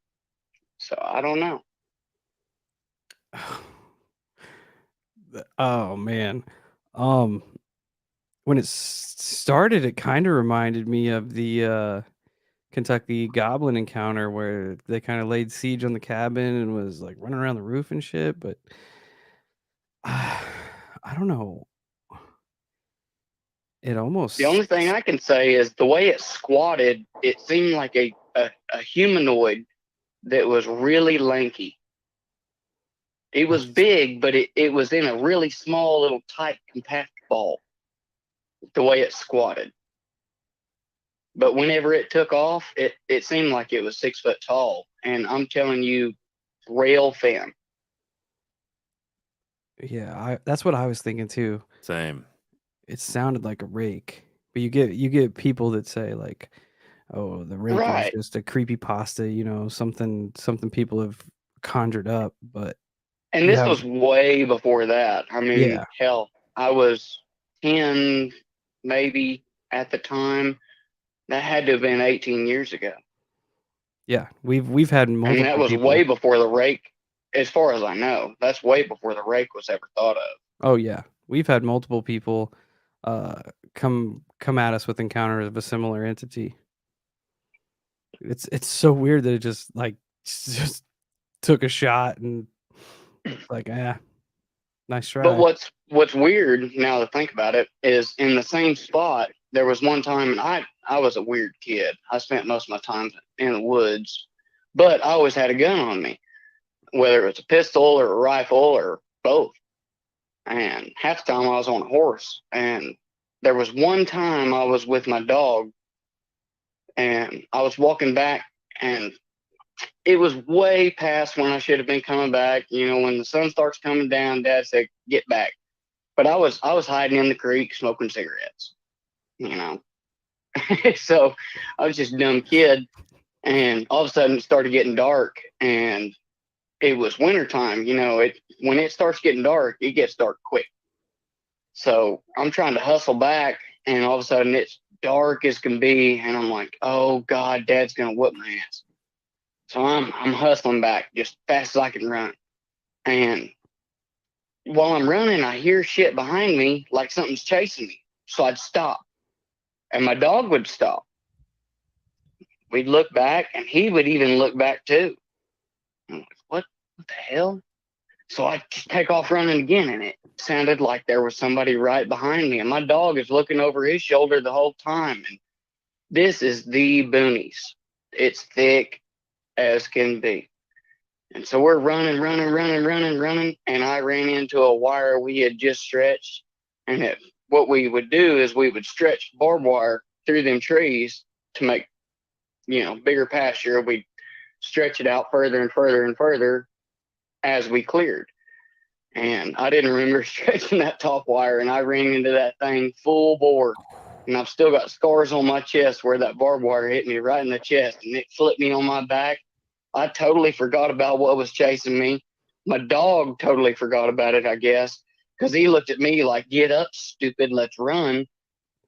So I don't know. Oh man. Um when it started, it kind of reminded me of the Kentucky Goblin encounter where they kind of laid siege on the cabin and was like running around the roof and shit, but I don't know. It The only almost thing I can say is the way it squatted, it seemed like a humanoid that was really lanky. It was big, but it was in a really small, little, tight, compact ball, the way it squatted. But whenever it took off, it seemed like it was 6 foot tall. And I'm telling you, rail thin. yeah, that's what I was thinking too. Same. It sounded like a rake. But you get people that say like, "Oh, the rake is Right. just a creepy pasta, something people have conjured up." But And you this have was way before that. I mean, yeah, hell, I was 10, maybe at the time. That had to have been 18 years ago. yeah, we've had And that multiple was way people. before the rake, as far as I know. That's way before the rake was ever thought of. Oh yeah, we've had multiple people uh come at us with encounters of a similar entity. It's so weird that it just like just took a shot and like, nice But try. what's weird now to think about it is in the same spot, there was one time, and I was a weird kid. I spent most of my time in the woods, but I always had a gun on me, whether it was a pistol or a rifle or both. and half the time I was on a horse. And there was one time I was with my dog, and I was walking back, and it was way past when I should have been coming back. You know, when the sun starts coming down, Dad said, "Get back." But I was hiding in the creek smoking cigarettes. You know, so I was just a dumb kid. And all of a sudden, it started getting dark, and it was wintertime. You know, it when it starts getting dark, it gets dark quick. So I'm trying to hustle back, and all of a sudden, it's dark as can be, and I'm like, "Oh God, Dad's gonna whoop my ass." So I'm hustling back just fast as I can run. And while I'm running, I hear shit behind me, like something's chasing me. So I'd stop, and my dog would stop. We'd look back, and he would even look back too. I'm like, what the hell? So I just take off running again, and it sounded like there was somebody right behind me. And my dog is looking over his shoulder the whole time. And this is the boonies. It's thick as can be. And so we're running, and I ran into a wire we had just stretched. And what we would do is we would stretch barbed wire through them trees to make, bigger pasture. We'd stretch it out further and further and further as we cleared. And I didn't remember stretching that top wire, and I ran into that thing full bore. And I've still got scars on my chest where that barbed wire hit me right in the chest, and it flipped me on my back. I totally forgot about what was chasing me. My dog totally forgot about it, I guess, because he looked at me like, "Get up, stupid, let's run."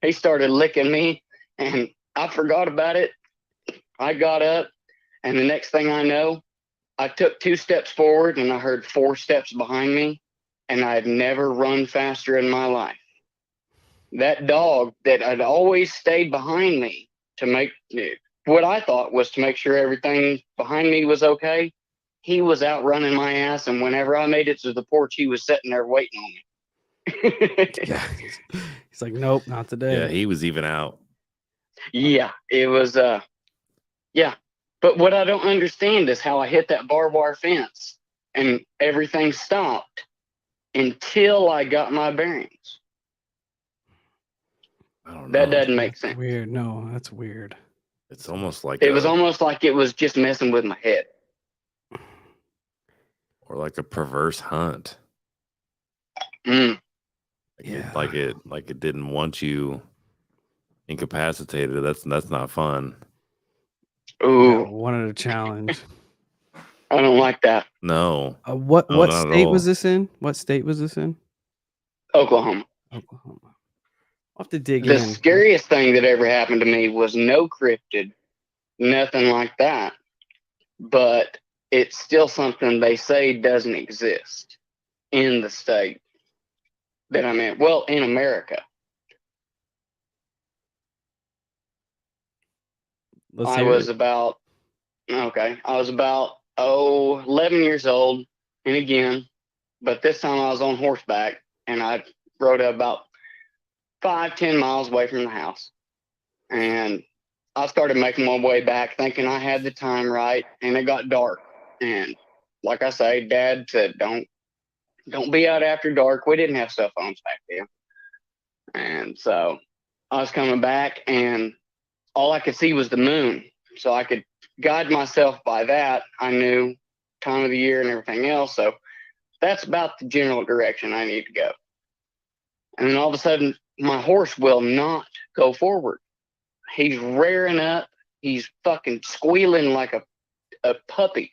He started licking me, and I forgot about it. I got up, and the next thing I know, I took 2 steps forward, and I heard 4 steps behind me, and I had never run faster in my life. That dog that had always stayed behind me to make what I thought was to make sure everything behind me was okay, he was out running my ass. And whenever I made it to the porch, he was sitting there waiting on me. Yeah. He's like, nope, not today. Yeah, he was even out. Yeah, it was, yeah. But what I don't understand is how I hit that barbed wire fence and everything stopped until I got my bearings. I don't know. That doesn't make sense. Weird. No, that's weird. It's almost like It was almost like it was just messing with my head. or like a perverse hunt. Mm. Like it didn't want you incapacitated. That's not fun. Ooh, Wanted a challenge. I don't like that. No. What No, not at state was all. this in? What state was this in? Oklahoma. Oklahoma. I'll have to dig The in. scariest thing that ever happened to me was no cryptid, nothing like that. But it's still something they say doesn't exist in the state that I'm in. Well, in America. Let's I hear was it. about 11 years old, and again, but this time I was on horseback, and I rode about 5-10 miles away from the house, and I started making my way back, thinking I had the time right, and it got dark. And like I say, Dad said, "Don't be out after dark." We didn't have cell phones back then, and so I was coming back, and all I could see was the moon, so I could guide myself by that. I knew time of the year and everything else, so that's about the general direction I need to go. And then all of a sudden, my horse will not go forward. He's rearing up. He's fucking squealing like a puppy.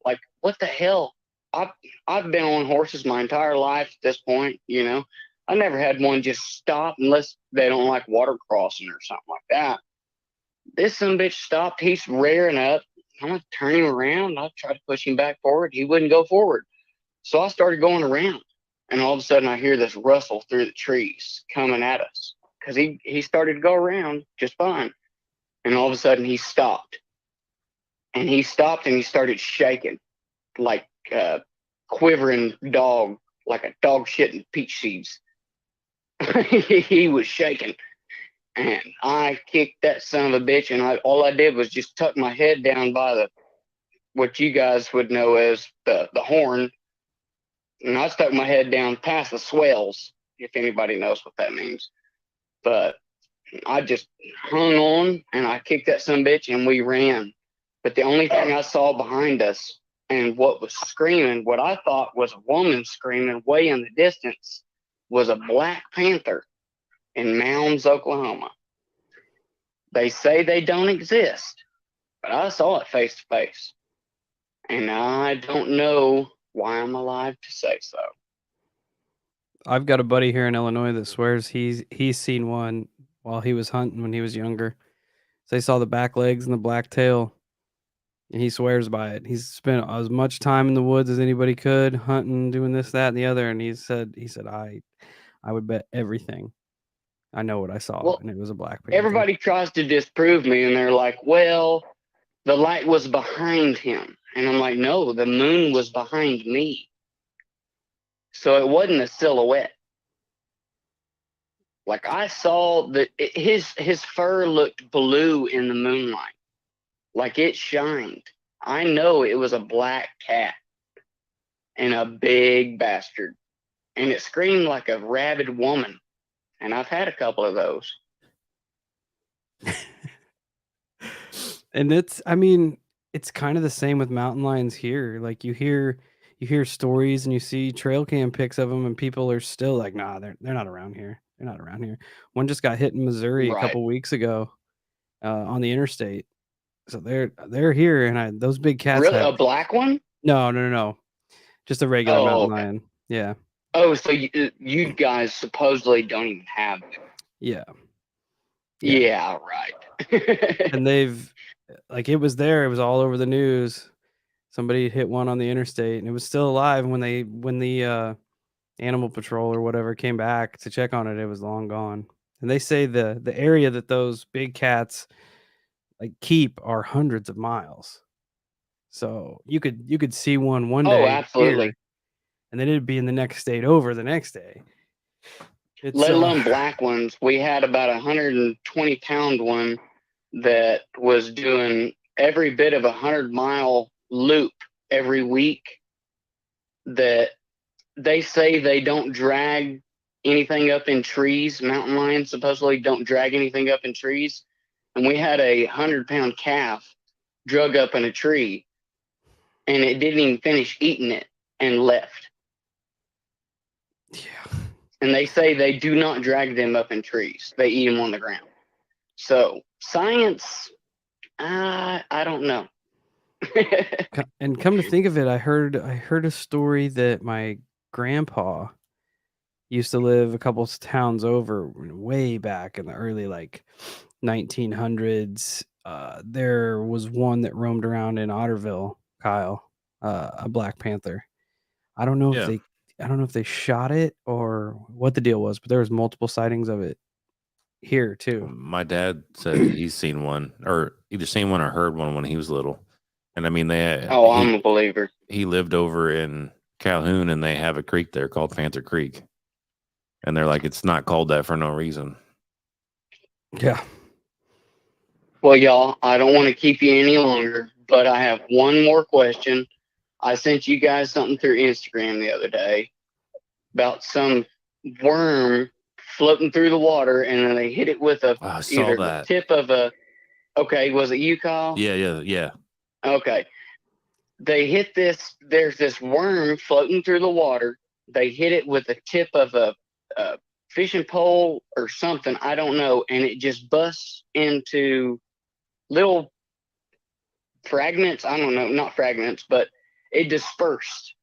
Like, what the hell? I've been on horses my entire life at this point. I never had one just stop unless they don't like water crossing or something like that. This son bitch stopped. He's rearing up. I'm gonna turn him around. I tried to push him back forward. He wouldn't go forward. So I started going around. And all of a sudden I hear this rustle through the trees coming at us. Because he started to go around just fine. And all of a sudden he stopped. And he stopped and he started shaking like a quivering dog, like a dog shitting peach seeds. He was shaking. And I kicked that son of a bitch, and all I did was just tuck my head down by what you guys would know as the horn, and I stuck my head down past the swells, if anybody knows what that means. But I just hung on and I kicked that son bitch and we ran. But the only thing I saw behind us and what was screaming, what I thought was a woman screaming way in the distance, was a black panther in Mounds, Oklahoma. They say they don't exist, but I saw it face to face. And I don't know why I'm alive to say so. I've got a buddy here in Illinois that swears he's seen one while he was hunting when he was younger. So he saw the back legs and the black tail, and he swears by it. He's spent as much time in the woods as anybody could, hunting, doing this, that, and the other. And he said, I would bet everything I know what I saw, Well, and it was a black panther. everybody tries to disprove me, and they're like, well, the light was behind him. And I'm like, no, the moon was behind me. So it wasn't a silhouette. Like I saw that his fur looked blue in the moonlight, like it shined. I know it was a black cat and a big bastard, and it screamed like a rabid woman. And I've had a couple of those. And it's kind of the same with mountain lions here. Like you hear stories and you see trail cam pics of them, and people are still like, nah, they're not around here. They're not around here. One just got hit in Missouri a Right. couple weeks ago on the interstate. So they're here, and those big cats Really, have a black one? no, just a regular Oh, mountain okay. lion. Yeah, Oh, so you guys supposedly don't even have them. yeah. Yeah, right. And they've it was there. It was all over the news. Somebody hit one on the interstate, and it was still alive when the animal patrol or whatever came back to check on it. It was long gone. And they say the area that those big cats keep are hundreds of miles. So you could see one Oh, day absolutely. here, and then it'd be in the next state over the next day. It's Let alone black ones. We had about 120-pound one that was doing every bit of 100-mile loop every week. That they say they don't drag anything up in trees. Mountain lions supposedly don't drag anything up in trees. And we had a 100-pound calf drug up in a tree, and it didn't even finish eating it and left. Yeah. And they say they do not drag them up in trees. They eat them on the ground. So science, I don't know. And come to think of it, I heard a story that my grandpa used to live a couple towns over way back in the early 1900s. There was one that roamed around in Otterville, Kyle, a black panther. I don't know if they shot it or what the deal was, but there was multiple sightings of it here too. My dad said he's seen one, or either seen one or heard one when he was little. And I mean, I'm a believer. He lived over in Calhoun, and they have a creek there called Panther Creek. And they're like, it's not called that for no reason. Yeah. Well, y'all, I don't want to keep you any longer, but I have one more question. I sent you guys something through Instagram the other day about some worm floating through the water, and then they hit it with either the tip of a. Okay, was it you, Kyle? Yeah. Okay. They hit this. There's this worm floating through the water. They hit it with the tip of a fishing pole or something. I don't know, and it just busts into little fragments. I don't know, not fragments, but it dispersed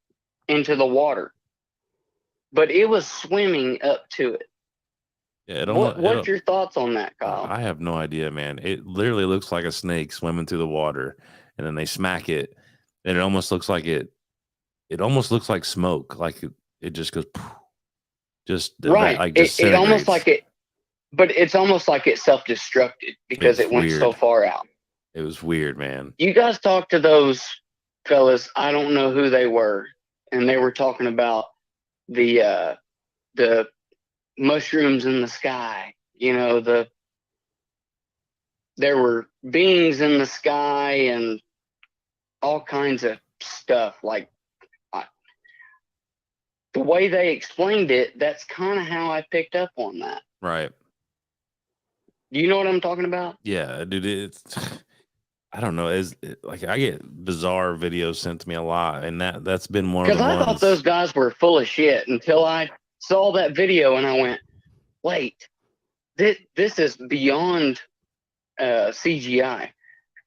into the water. But it was swimming up to it. Yeah, What's your thoughts on that, Kyle? I have no idea, man. It literally looks like a snake swimming through the water, and then they smack it, and it almost looks like smoke, like it just goes, just right. like disintegrates. It almost like it, but it's almost like it self-destructed because it went so far out. It was weird, man. You guys talked to those fellas. I don't know who they were, and they were talking about the mushrooms in the sky. You know, there were beings in the sky and all kinds of stuff. Like the way they explained it, that's kind of how I picked up on that. Right. Do you know what I'm talking about? Yeah, dude. It's I don't know. Like I get bizarre videos sent to me a lot, and that's been one of Because the I thought ones. those guys were full of shit until I saw that video and I went, wait, this is beyond CGI.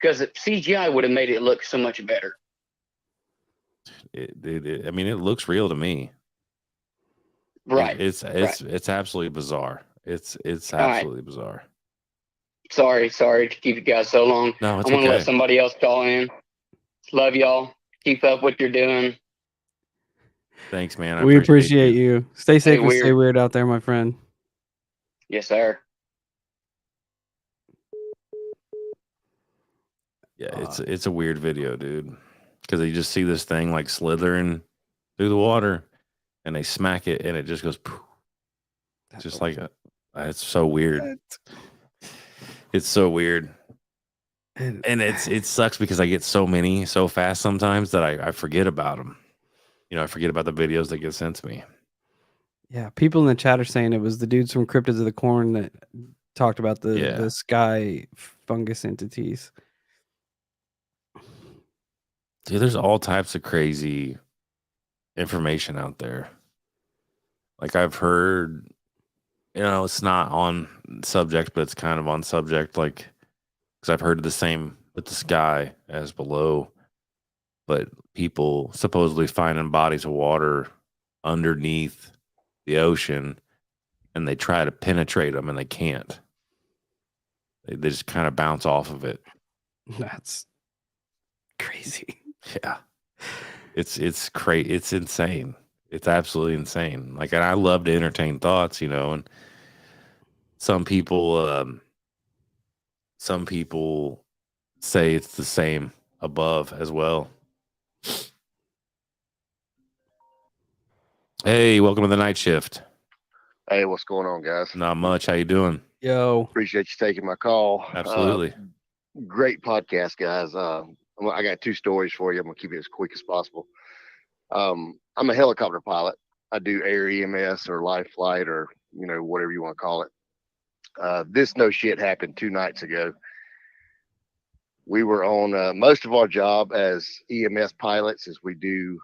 Because CGI would have made it look so much better. I mean, it looks real to me. Right. It's absolutely bizarre. It's absolutely bizarre. Sorry to keep you guys so long. No, it's I'm gonna okay. let somebody else call in. Love y'all. Keep up what you're doing. Thanks, man. We appreciate you. Stay safe and stay weird out there, my friend. Yes, sir. Yeah, it's a weird video, dude. Because you just see this thing like slithering through the water, and they smack it, and it just goes, poof. Just like it's so weird. It's so weird. And it sucks because I get so many so fast sometimes that I forget about them. You know, I forget about the videos that get sent to me. Yeah, people in the chat are saying it was the dudes from Cryptids of the Corn that talked about the sky fungus entities. Dude, there's all types of crazy information out there. Like I've heard, you know, it's not on subject, but it's kind of on subject. Like, because I've heard the same with the sky as below, but people supposedly finding bodies of water underneath the ocean, and they try to penetrate them, and they can't. They just kind of bounce off of it. That's crazy. Yeah, it's crazy. It's insane. It's absolutely insane. Like, and I love to entertain thoughts, you know, and some people say it's the same above as well. Hey, welcome to the night shift. Hey, what's going on, guys? Not much. How you doing? Yo, appreciate you taking my call. Absolutely. Great podcast, guys. I got two stories for you. I'm gonna keep it as quick as possible. I'm a helicopter pilot. I do air EMS or life flight or whatever you want to call it. This no shit happened 2 nights ago. We were on most of our job as EMS pilots is we do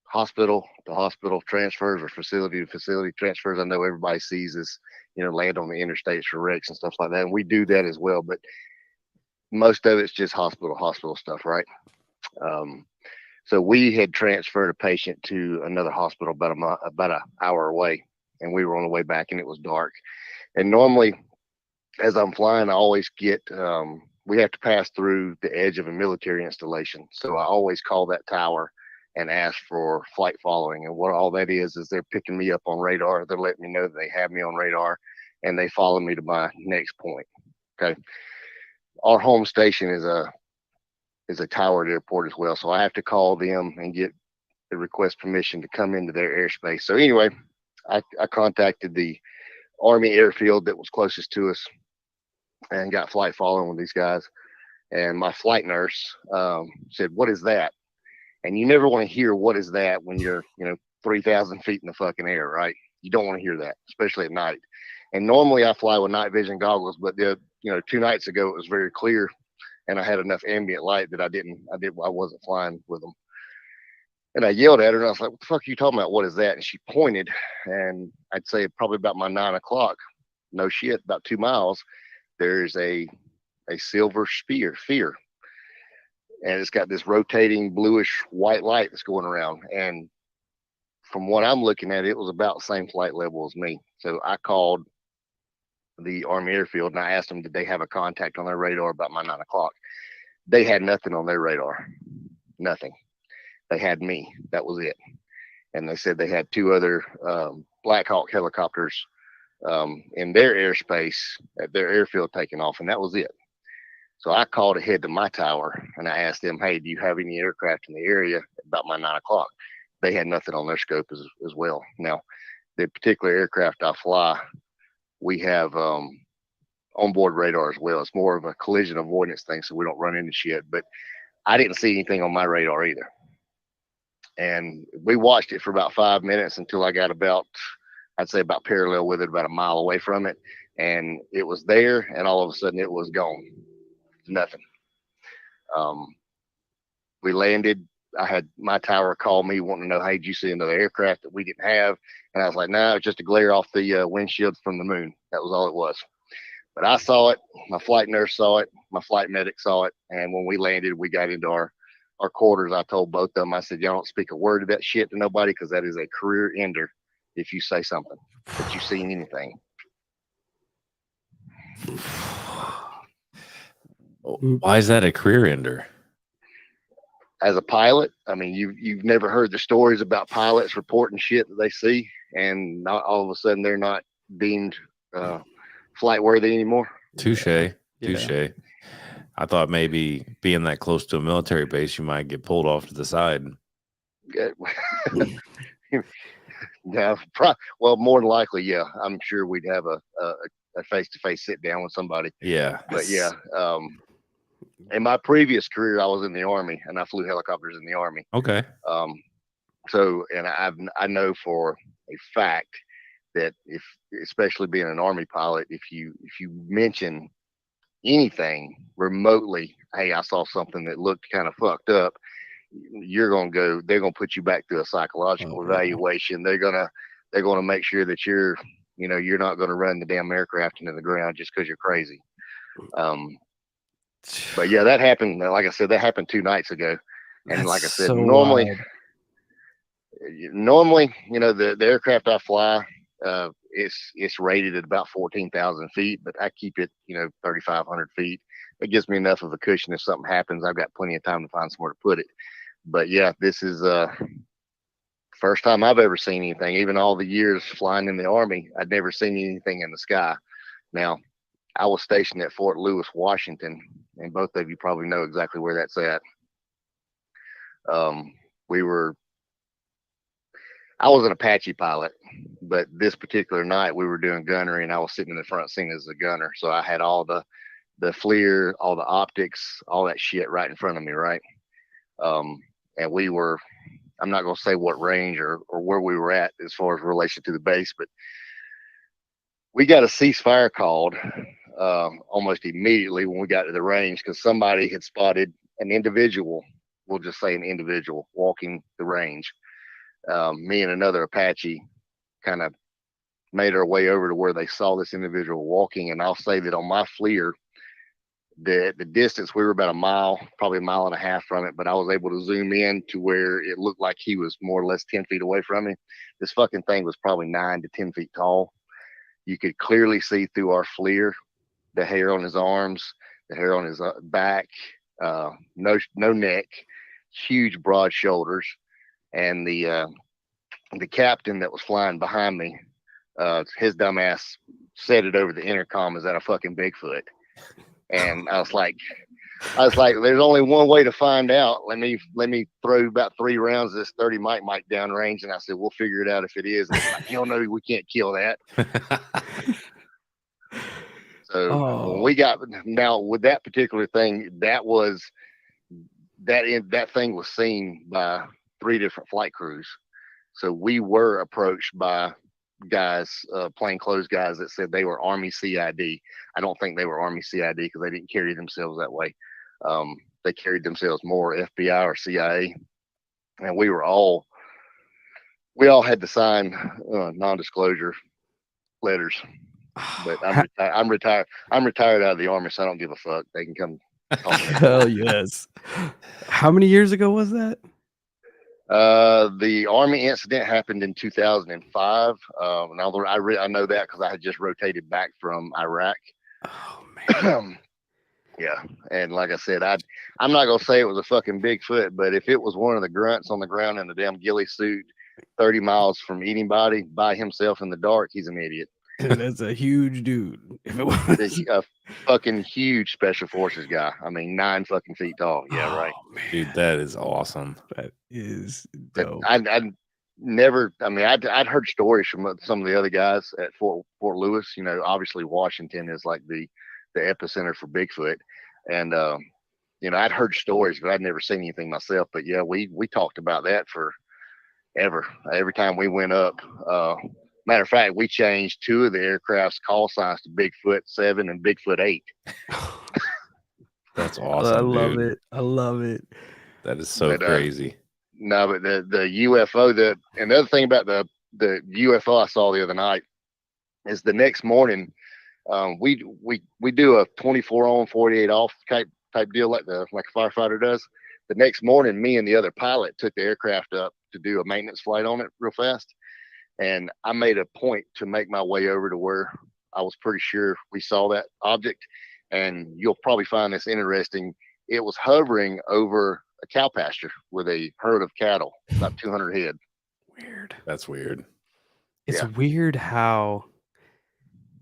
hospital to hospital transfers or facility to facility transfers. I know everybody sees us, land on the interstates for wrecks and stuff like that. And we do that as well, but most of it's just hospital stuff, right? So we had transferred a patient to another hospital about an hour away, and we were on the way back, and it was dark. And normally, as I'm flying, I always get we have to pass through the edge of a military installation. So I always call that tower and ask for flight following. And what all that is they're picking me up on radar. They're letting me know that they have me on radar, and they follow me to my next point. Okay. Our home station is a tower at airport as well. So I have to call them and get the request permission to come into their airspace. So anyway, I contacted the Army airfield that was closest to us and got flight following with these guys. And my flight nurse said, "What is that?" And you never want to hear "what is that" when you're 3,000 feet in the fucking air, right? You don't want to hear that, especially at night. And normally I fly with night vision goggles, but 2 nights ago it was very clear, and I had enough ambient light that I wasn't flying with them. And I yelled at her, and I was like, "What the fuck are you talking about? What is that?" And she pointed, and I'd say probably about my 9 o'clock. No shit, about 2 miles. There's a silver sphere, and it's got this rotating bluish white light that's going around. And from what I'm looking at, it was about the same flight level as me. So I called the Army airfield and I asked them, did they have a contact on their radar about my 9 o'clock? They had nothing on their radar, nothing. They had me. That was it. And they said they had 2 other Black Hawk helicopters in their airspace at their airfield taking off, and that was it. So I called ahead to my tower and I asked them, "Hey, do you have any aircraft in the area about my 9 o'clock?" They had nothing on their scope as well. Now, the particular aircraft I fly, we have onboard radar as well. It's more of a collision avoidance thing, so we don't run into shit. But I didn't see anything on my radar either. and we watched it for about 5 minutes until I got about, I'd say about parallel with it, about a mile away from it, and it was there, and all of a sudden it was gone, nothing. Um, we landed. I had my tower call me wanting to know, hey, did you see another aircraft that we didn't have? And I was like, no, nah, it's just a glare off the windshield from the moon. That was all it was. But I saw it. My flight nurse saw it. My flight medic saw it. And when we landed, we got into our quarters. I told both of them, I said, y'all don't speak a word of that shit to nobody, because that is a career ender if you say something that you've seen anything. Why is that a career ender? As a pilot, I mean, you've never heard the stories about pilots reporting shit that they see, and not all of a sudden they're not deemed flight worthy anymore. Touche. Yeah. Touche. I thought maybe being that close to a military base, you might get pulled off to the side. Yeah, well, more than likely, yeah. I'm sure we'd have a face-to-face sit down with somebody. Yeah. But yeah, in my previous career, I was in the Army, and I flew helicopters in the Army. Okay. So, and I know for a fact that especially being an Army pilot, if you mention anything remotely, hey, I saw something that looked kind of fucked up, they're gonna put you back through a psychological evaluation. They're gonna make sure that you're not gonna run the damn aircraft into the ground just because you're crazy. But yeah, that happened. Like I said, that happened 2 nights ago. And That's like I said, so normally, wild. the aircraft I fly, it's rated at about 14,000 feet, but I keep it, 3,500 feet. It gives me enough of a cushion. If something happens, I've got plenty of time to find somewhere to put it. But yeah, this is first time I've ever seen anything. Even all the years flying in the Army, I'd never seen anything in the sky. Now, I was stationed at Fort Lewis, Washington, and both of you probably know exactly where that's at. I was an Apache pilot, but this particular night we were doing gunnery, and I was sitting in the front seat as a gunner. So I had all the FLIR, all the optics, all that shit right in front of me, right? And we were, I'm not going to say what range or where we were at as far as relation to the base, but we got a ceasefire called almost immediately when we got to the range, because somebody had spotted an individual, we'll just say an individual, walking the range. Me and another Apache kind of made our way over to where they saw this individual walking. And I'll say that on my FLIR, the distance, we were about a mile, probably a mile and a half from it, but I was able to zoom in to where it looked like he was more or less 10 feet away from me. This fucking thing was probably 9 to 10 feet tall. You could clearly see through our FLIR the hair on his arms, the hair on his back, no neck, huge broad shoulders. And the captain that was flying behind me, his dumb ass said it over the intercom, is that a fucking Bigfoot? And I was like, there's only one way to find out. Let me throw about 3 rounds of this 30 mic downrange. And I said, we'll figure it out if it is. And it's like, hell no, we can't kill that. So when we got, now with that particular thing, that thing was seen by 3 different flight crews. So we were approached by guys, plainclothes guys that said they were Army CID. I don't think they were Army CID because they didn't carry themselves that way. They carried themselves more FBI or CIA. And we all had to sign non-disclosure letters. But I'm retired. I'm retired out of the Army, so I don't give a fuck. They can come. Hell yes. How many years ago was that? The Army incident happened in 2005. Now I know that because I had just rotated back from Iraq. Oh man. Yeah, and like I said, I'm not gonna say it was a fucking Bigfoot, but if it was one of the grunts on the ground in a damn ghillie suit, 30 miles from anybody by himself in the dark, he's an idiot. That's a huge dude. If it was a fucking huge special forces guy. I mean, 9 fucking feet tall. Yeah, right. Man. Dude, that is awesome. That is dope. I'd never. I mean, I'd heard stories from some of the other guys at Fort Lewis. Obviously Washington is like the epicenter for Bigfoot, and I'd heard stories, but I'd never seen anything myself. But yeah, we talked about that for ever. Every time we went up, matter of fact, we changed 2 of the aircraft's call signs to Bigfoot 7 and Bigfoot 8. That's I awesome, love dude. it. I love it. That is so But crazy. no, but the UFO, and the other thing about the UFO I saw the other night is the next morning, we do a 24 on 48 off type deal like a firefighter does. The next morning, me and the other pilot took the aircraft up to do a maintenance flight on it real fast, and I made a point to make my way over to where I was pretty sure we saw that object. And you'll probably find this interesting. It was hovering over a cow pasture with a herd of cattle, about 200 head. Weird. That's weird. It's Yeah. weird how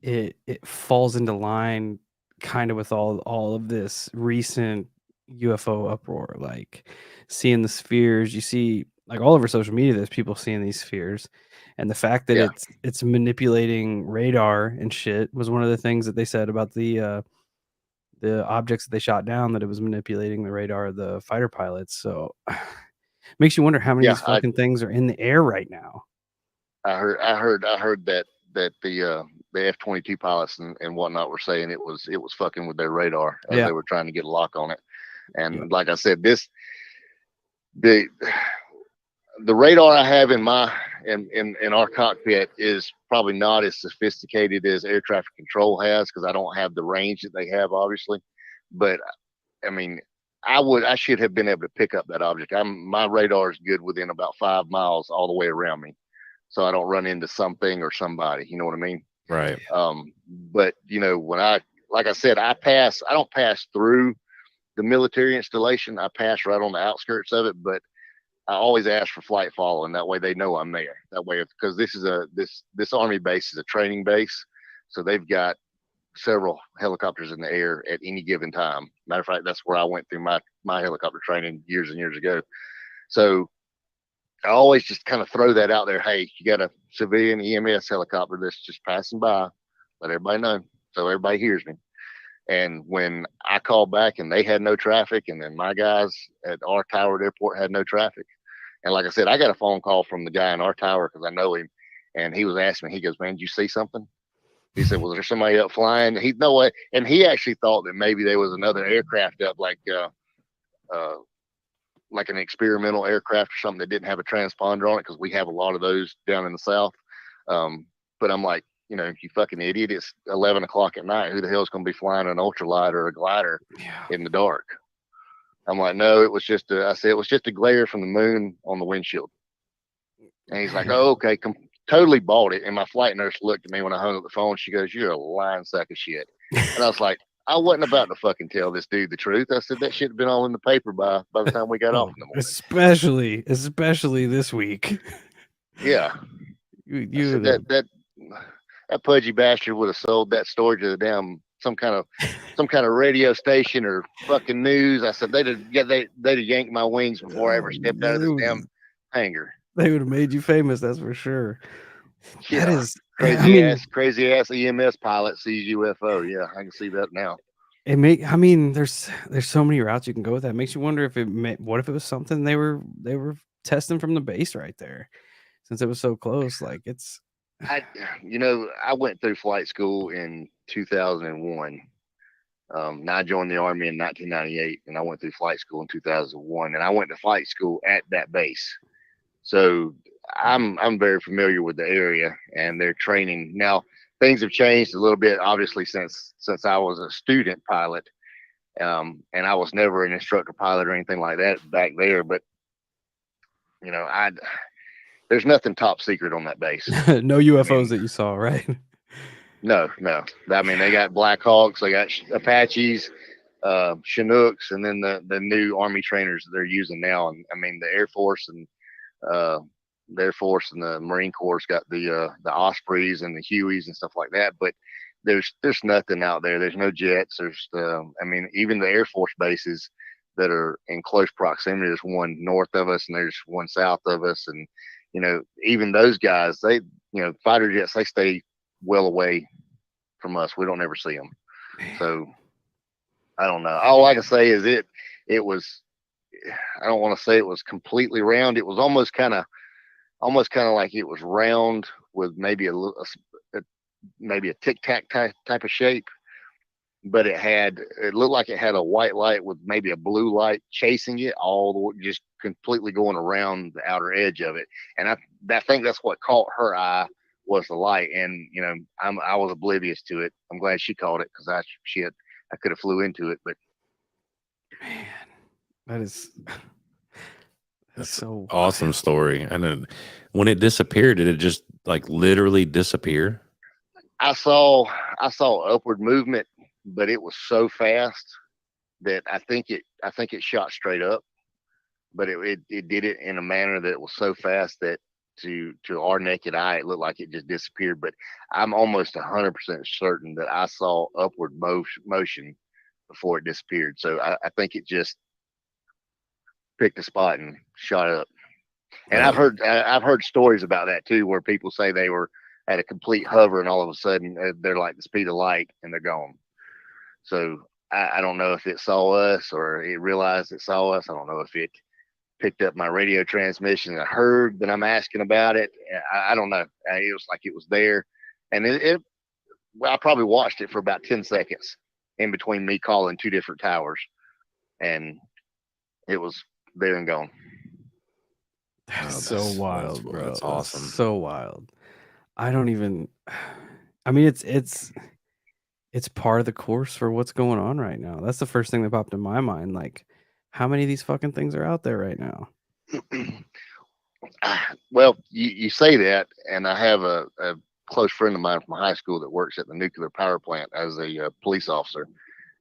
it falls into line kind of with all of this recent UFO uproar, like seeing the spheres. You see, like all over social media, there's people seeing these spheres, and the fact that Yeah. it's manipulating radar and shit was one of the things that they said about the objects that they shot down, that it was manipulating the radar of the fighter pilots. So makes you wonder how many of Yeah, these fucking things are in the air right now. I heard that the F-22 pilots and whatnot were saying it was fucking with their radar as Yeah. they were trying to get a lock on it. And Yeah. like I said, the the radar I have in our cockpit is probably not as sophisticated as air traffic control has, because I don't have the range that they have, obviously. But I mean, I should have been able to pick up that object. My radar is good within about 5 miles all the way around me, so I don't run into something or somebody. You know what I mean? Right. But when like I said, I don't pass through the military installation. I pass right on the outskirts of it, but I always ask for flight follow, and that way they know I'm there. That way, because this Army base is a training base, so they've got several helicopters in the air at any given time. Matter of fact, that's where I went through my helicopter training years and years ago. So I always just kind of throw that out there. Hey, you got a civilian EMS helicopter that's just passing by. Let everybody know, so everybody hears me. And when I called back and they had no traffic, and then my guys at our tower at airport had no traffic. And like I said, I got a phone call from the guy in our tower because I know him, and he was asking me. He goes, "Man, did you see something?" He said, "Was there somebody up flying?" He no way, and he actually thought that maybe there was another aircraft up, like an experimental aircraft or something that didn't have a transponder on it, because we have a lot of those down in the south. But I'm like, you fucking idiot! It's 11 o'clock at night. Who the hell is going to be flying an ultralight or a glider in the dark? I'm like, no, it was just I said it was just a glare from the moon on the windshield. And he's like, oh, okay, totally bought it. And my flight nurse looked at me when I hung up the phone. She goes, "You're a lying sack of shit." And I was like, I wasn't about to fucking tell this dude the truth. I said that should have been all in the paper by the time we got off in the morning. Especially this week. Yeah. I said that pudgy bastard would have sold that story to the damn some kind of radio station or fucking news. I said they'd have yanked my wings before I ever stepped out of this damn hangar. They would have made you famous, that's for sure. Yeah. That is crazy ass EMS pilot sees UFO. Yeah, I can see that now. there's so many routes you can go with that. It makes you wonder what if it was something they were testing from the base right there, since it was so close. Like it's I went through flight school in 2001. Now I joined the Army in 1998, and I went through flight school in 2001, and I went to flight school at that base. So I'm very familiar with the area and their training. Now things have changed a little bit, obviously, since I was a student pilot, and I was never an instructor pilot or anything like that back there. But there's nothing top secret on that base. no UFOs that you saw, right? No. I mean, they got Black Hawks, they got Apaches, Chinooks, and then the new Army trainers that they're using now. And I mean, the Air Force and the Marine Corps got the Ospreys and the Hueys and stuff like that. But there's nothing out there. There's no jets. Even the Air Force bases that are in close proximity. There's one north of us and there's one south of us, and even those guys, they fighter jets, they stay well away from us. We don't ever see them. So I don't know. All I can say is it was. I don't want to say it was completely round. It was almost kind of almost kind of like it was round with maybe maybe a tic tac type of shape, but it looked like it had a white light with maybe a blue light chasing it all the way, just completely going around the outer edge of it. And I think that's what caught her eye was the light. And I was oblivious to it. I'm glad she caught it because I could have flew into it, but Man, that is That's so awesome wild. story. And then when it disappeared, did it just like literally disappear? I saw upward movement, but it was so fast that I think it shot straight up, but it did it in a manner that was so fast that to our naked eye it looked like it just disappeared. But I'm almost 100% certain that I saw upward motion before it disappeared. So I think it just picked a spot and shot up. And Oh, I've heard stories about that too, where people say they were at a complete hover and all of a sudden they're like the speed of light and they're gone. So I don't know if it saw us or it realized it saw us. I don't know if it picked up my radio transmission and heard that I'm asking about it. I don't know. It was like it was there, and well, I probably watched it for about 10 seconds in between me calling two different towers, and it was there and gone. That's oh, so wild, bro. that's That's awesome. so wild. I don't even. I mean, it's part of the course for what's going on right now. That's the first thing that popped in my mind. Like, how many of these fucking things are out there right now? Well, you say that, and I have a close friend of mine from high school that works at the nuclear power plant as a police officer,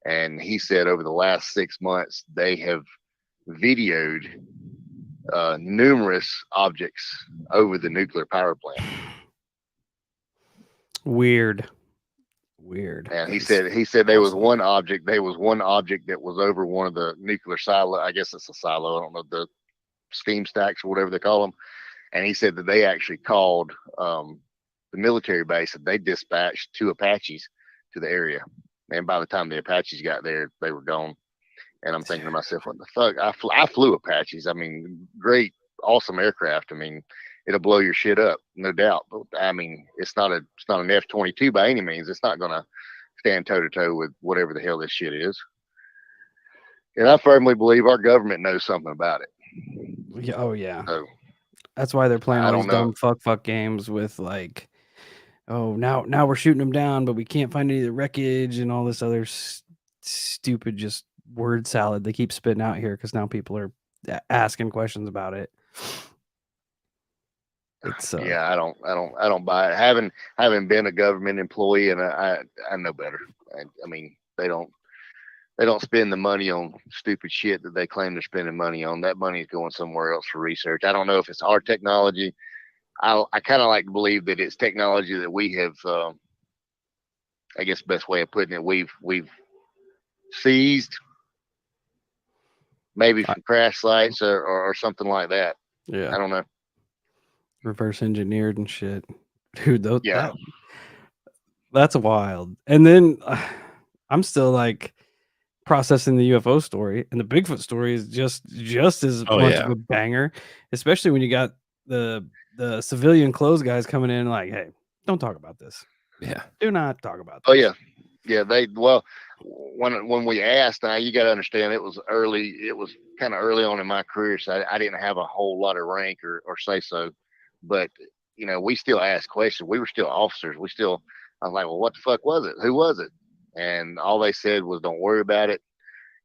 and he said over the last 6 months they have videoed numerous objects over the nuclear power plant. Weird. And he That is said there was awesome. one object. There was one object that was over one of the nuclear silo. I guess it's a silo. I don't know, the steam stacks or whatever they call them. And he said that they actually called the military base and they dispatched 2 Apaches to the area. And by the time the Apaches got there, they were gone. And I'm thinking to myself, what the fuck? I flew Apaches. I mean, great, awesome aircraft. I mean, it'll blow your shit up, no doubt. But I mean, it's not an F-22 by any means. It's not gonna stand toe to toe with whatever the hell this shit is. And I firmly believe our government knows something about it. Yeah, oh yeah. So That's why they're playing I all these don't know. dumb fuck games with like, oh now we're shooting them down, but we can't find any of the wreckage and all this other stupid just word salad they keep spitting out here because now people are asking questions about it. It's Yeah, I don't buy it. Having been a government employee, and I know better. I mean, they don't spend the money on stupid shit that they claim they're spending money on. That money is going somewhere else for research. I don't know if it's our technology. I kind of like to believe that it's technology that we have. I guess best way of putting it, we've seized maybe I, from crash sites or something like that. yeah, I don't know. reverse engineered and shit, dude. Yeah. That's wild. And then I'm still like processing the UFO story, and the Bigfoot story is just as Oh much of yeah, a banger, especially when you got the civilian clothes guys coming in like, hey, don't talk about this. yeah. Do not talk about Oh this. yeah. Yeah. Well, when we asked, now you got to understand it was early. It was kind of early on in my career, so I didn't have a whole lot of rank or say so. But we still asked questions. We were still officers. I was like, well, what the fuck was it? Who was it? And all they said was, don't worry about it.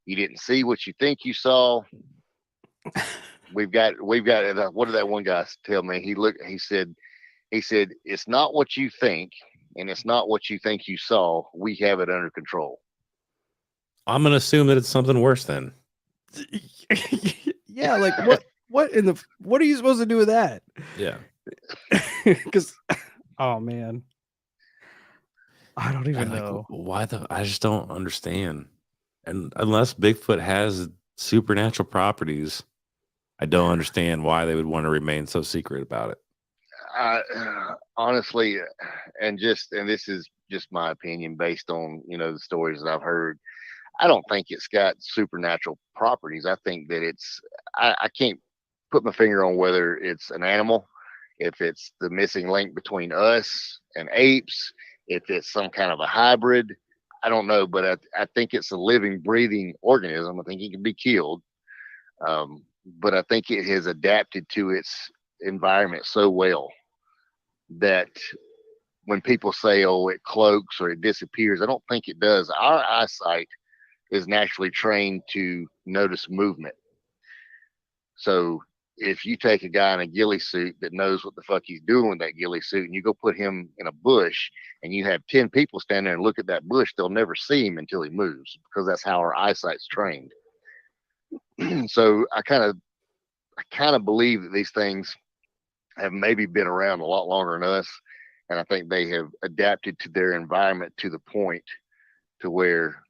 You didn't see what you think you saw. We've got. What did that one guy tell me? He said it's not what you think, and it's not what you think you saw. We have it under control. I'm gonna assume that it's something worse then. Yeah, like what what are you supposed to do with that? Yeah. Because oh man, I don't even And like, know. why I just don't understand. And unless Bigfoot has supernatural properties, I don't understand why they would want to remain so secret about it. Honestly, and this is just my opinion based on the stories that I've heard. I don't think it's got supernatural properties. I think that I can't put my finger on whether it's an animal. if it's the missing link between us and apes, if it's some kind of a hybrid. I don't know, but I think it's a living, breathing organism. I think it can be killed. But I think it has adapted to its environment so well that when people say, oh, it cloaks or it disappears, I don't think it does. Our eyesight is naturally trained to notice movement. So if you take a guy in a ghillie suit that knows what the fuck he's doing with that ghillie suit and you go put him in a bush and you have 10 people stand there and look at that bush, they'll never see him until he moves because that's how our eyesight's trained. So I kind of believe that these things have maybe been around a lot longer than us. And I think they have adapted to their environment to the point to where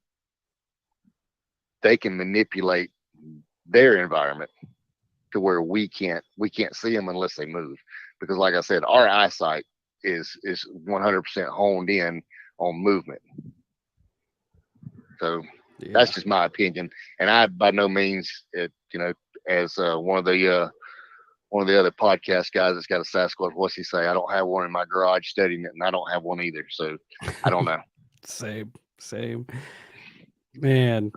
they can manipulate their environment to where we can't see them unless they move. Because like I said, our eyesight is 100% honed in on movement. So that's just my opinion. And I, by no means, as one of the other podcast guys that's got a Sasquatch, what's he say? I don't have one in my garage studying it, and I don't have one either. So I don't know. Same. Man,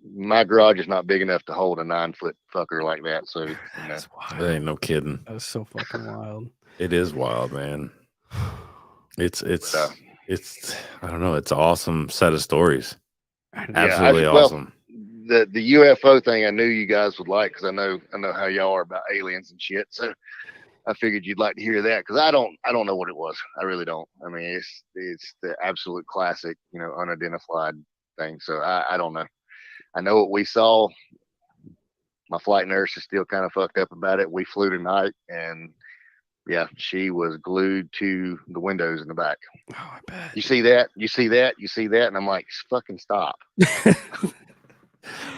my garage is not big enough to hold a 9-foot fucker like that. So that's wild. That ain't no kidding. That was so fucking wild. It is wild, man. It's I don't know. It's an awesome set of stories. Absolutely awesome. The UFO thing I knew you guys would like because I know how y'all are about aliens and shit. So I figured you'd like to hear that because I don't know what it was. I really don't. I mean, it's the absolute classic, unidentified thing. So I don't know. I know what we saw. My flight nurse is still kind of fucked up about it. We flew tonight, and yeah, she was glued to the windows in the back. Oh, I bet. You see that? You see that? You see that? And I'm like, fucking stop.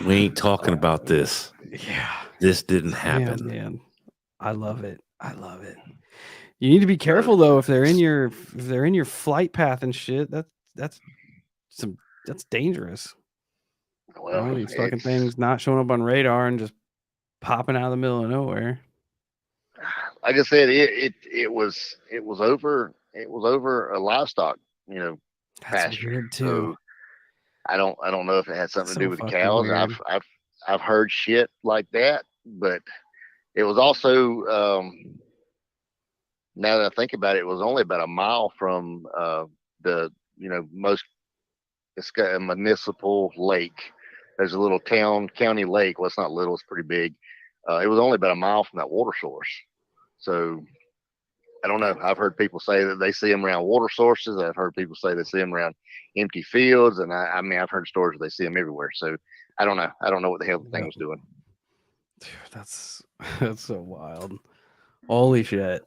We ain't talking about this. Yeah. This didn't happen. Yeah, man. I love it. You need to be careful though if they're in your flight path and shit. That's dangerous. Well, these fucking things not showing up on radar and just popping out of the middle of nowhere. Like I said, it was over a livestock, That's pasture. weird too. So I don't know if it had something to do with the fucking cows. weird. I've heard shit like that, but it was also now that I think about it, it was only about a mile from the most. It's got a municipal lake. There's a little county lake. Well, it's not little; it's pretty big. It was only about a mile from that water source. So I don't know. I've heard people say that they see them around water sources. I've heard people say they see them around empty fields, and I mean, I've heard stories where they see them everywhere. So I don't know. I don't know what the hell the thing was doing. Dude, that's so wild. Holy shit.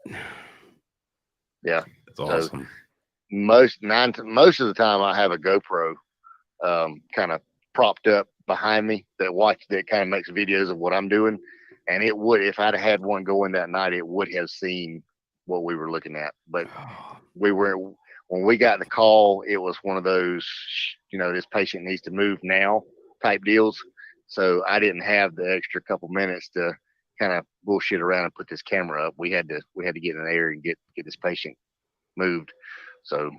Yeah, it's awesome. So most of the time, I have a GoPro kind of propped up behind me that kind of makes videos of what I'm doing, and it would, if I'd had one going that night, it would have seen what we were looking at. But when we got the call, it was one of those, this patient needs to move now type deals. So I didn't have the extra couple minutes to kind of bullshit around and put this camera up. We had to get in the air and get this patient moved. So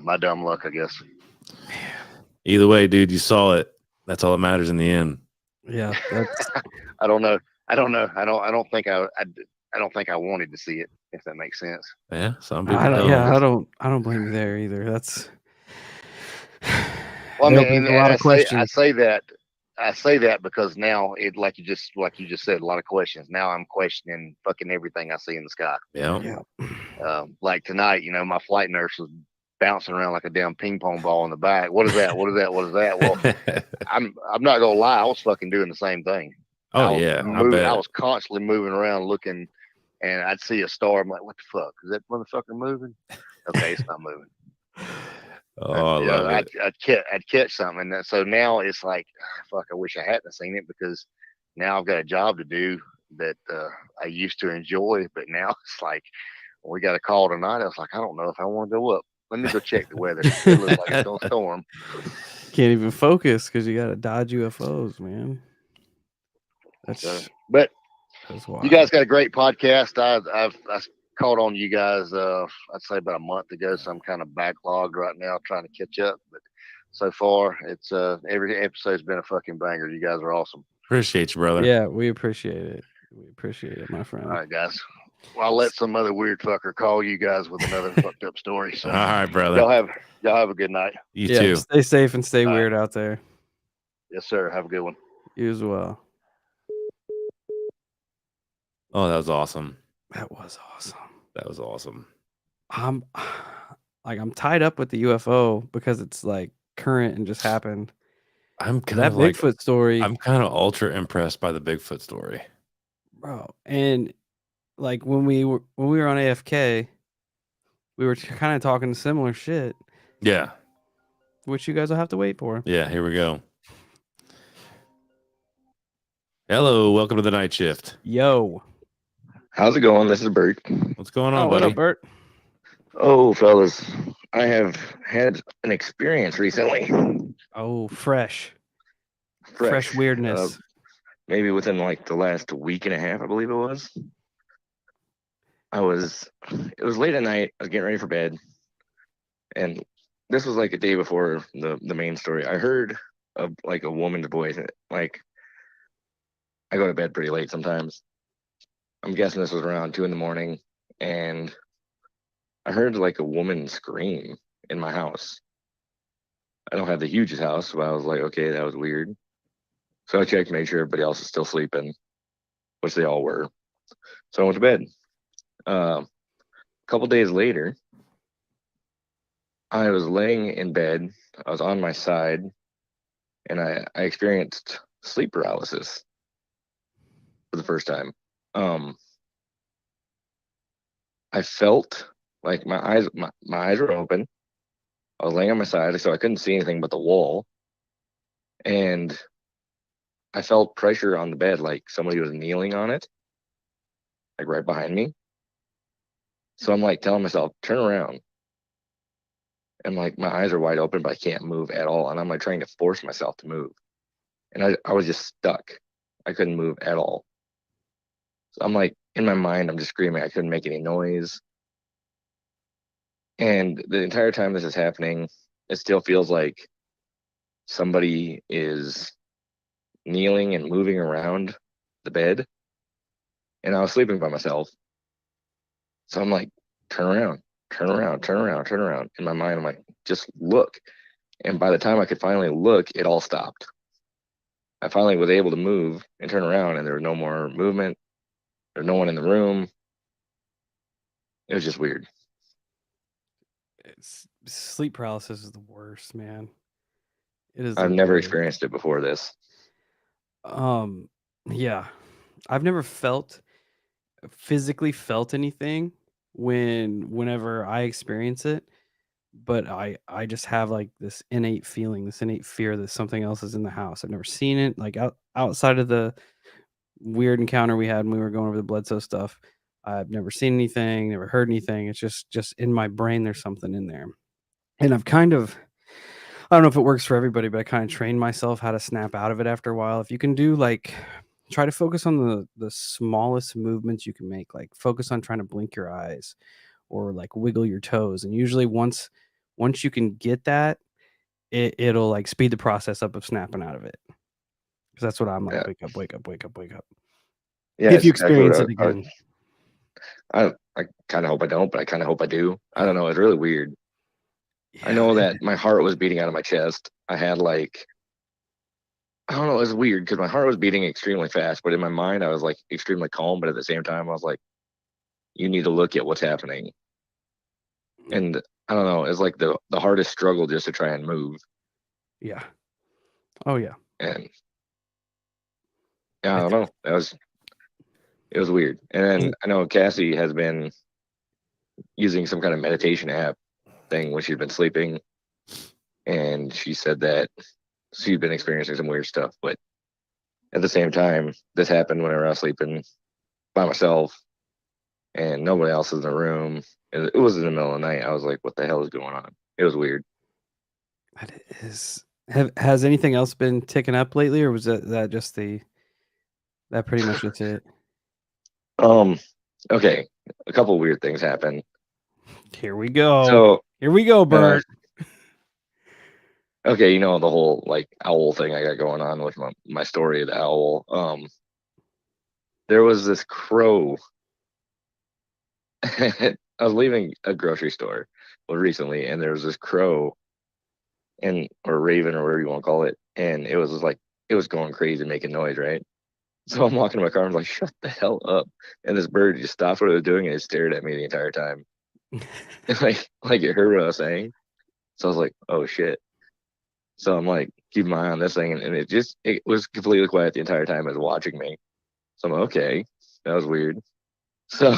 my dumb luck, I guess. Either way, dude, you saw it. That's all that matters in the end. Yeah. I don't know. I don't think I wanted to see it, if that makes sense. Yeah, some people don't. don't. Yeah, I don't blame you there either. That's well, I mean, a lot of questions. I say that because now it, like you just said, a lot of questions. Now I'm questioning fucking everything I see in the sky. Yeah. Like tonight, my flight nurse was bouncing around like a damn ping pong ball in the back. What is that? What is that? What is that? Well, I'm not gonna lie, I was fucking doing the same thing. I was constantly moving around looking, and I'd see a star. I'm like, what the fuck? Is that motherfucker moving? Okay, it's not moving. Oh, I love it. I'd catch something, and so now it's like, fuck. I wish I hadn't seen it because now I've got a job to do that I used to enjoy, but now it's like when we got a call tonight. I was like, I don't know if I want to go up. Let me go check the weather. It looks like it's gonna storm. Can't even focus because you got to dodge UFOs, man. But That's wild. You guys got a great podcast. I called on you guys. I'd say about a month ago. So I'm kind of backlogged right now, trying to catch up. But so far, it's every episode's been a fucking banger. You guys are awesome. Appreciate you, brother. Yeah, we appreciate it. We appreciate it, my All friend. right, guys. Well, I'll let some other weird fucker call you guys with another fucked up story. So All right, brother. y'all have a good night. You Yeah, too. stay safe and stay All right. weird out there. Yes, sir. Have a good one. You as well. Oh, that was awesome. That was awesome. That was awesome. I'm tied up with the UFO because it's like current and just happened. I'm kind That of like Bigfoot story, I'm kind of ultra impressed by the Bigfoot story. bro. And like when we were on AFK, we were kind of talking similar shit, Yeah. which you guys will have to wait for. Yeah, here we go. Hello, welcome to the night shift. Yo. How's it going? This is Bert. What's going on, Oh, what buddy? up, Bert? Oh, fellas, I have had an experience recently. Oh, fresh weirdness. Maybe within like the last week and a half, I believe it was. It was late at night. I was getting ready for bed. And this was like a day before the main story. I heard like a woman's voice. Like, I go to bed pretty late sometimes. I'm guessing this was around 2 a.m. And I heard like a woman scream in my house. I don't have the hugest house, but I was like, okay, that was weird. So I checked, made sure everybody else is still sleeping, which they all were. So I went to bed. A couple days later, I was laying in bed. I was on my side, and I experienced sleep paralysis for the first time. I felt like my eyes were open. I was laying on my side, so I couldn't see anything but the wall. And I felt pressure on the bed, like somebody was kneeling on it, like right behind me. So I'm like telling myself, turn around. And like my eyes are wide open, but I can't move at all. And I'm like trying to force myself to move. And I was just stuck. I couldn't move at all. So I'm like, in my mind, I'm just screaming. I couldn't make any noise. And the entire time this is happening, it still feels like somebody is kneeling and moving around the bed. And I was sleeping by myself. So I'm like, turn around, turn around, turn around, turn around. In my mind, I'm like, just look. And by the time I could finally look, it all stopped. I finally was able to move and turn around, and there was no more movement. There was no one in the room. It was just weird. Sleep paralysis is the worst, man. It is. I've never experienced it before this. Yeah, I've never physically felt anything whenever I experience it, but I just have like this innate feeling, this innate fear that something else is in the house. I've never seen it, like outside of the weird encounter we had when we were going over the Bledsoe stuff. I've never seen anything, never heard anything. It's just in my brain. There's something in there, and I've kind of. I don't know if it works for everybody, but I kind of trained myself how to snap out of it after a while. If you can do like try to focus on the smallest movements you can make, like focus on trying to blink your eyes or like wiggle your toes. And usually once you can get that, it'll like speed the process up of snapping out of it. Because that's what I'm like, Yeah. wake up, wake up, wake up, wake up. Yeah, If you it's exactly experience what it again. I kind of hope I don't, but I kind of hope I do. I don't know. It's really weird. I know Yeah, that my heart was beating out of my chest. I had like, I don't know, it was weird because my heart was beating extremely fast, but in my mind, I was like extremely calm. But at the same time, I was like, you need to look at what's happening. And I don't know, it's like the hardest struggle just to try and move. Yeah. Oh yeah. And I don't know, it was weird. And then I know Cassie has been using some kind of meditation app thing when she's been sleeping. And she said that she'd been experiencing some weird stuff. But at the same time, this happened whenever I was sleeping by myself and nobody else is in the room. It was in the middle of the night. I was like, what the hell is going on? It was weird. That is. Has anything else been ticking up lately, or was that just that pretty much just it? Okay, a couple weird things happen. Here we go. So Here we go, Bert. okay, you know the whole like owl thing I got going on with my story of the owl. There was this crow. I was leaving a grocery store recently, and there was this crow or raven or whatever you want to call it, and it was going crazy, making noise, right? So I'm walking to my car, and I'm like, shut the hell up. And this bird just stopped what it was doing and it stared at me the entire time. like it heard what I was saying. So I was like, oh shit. So I'm like, keep my eye on this thing, and it was completely quiet the entire time it was watching me. So I'm like, okay, that was weird. So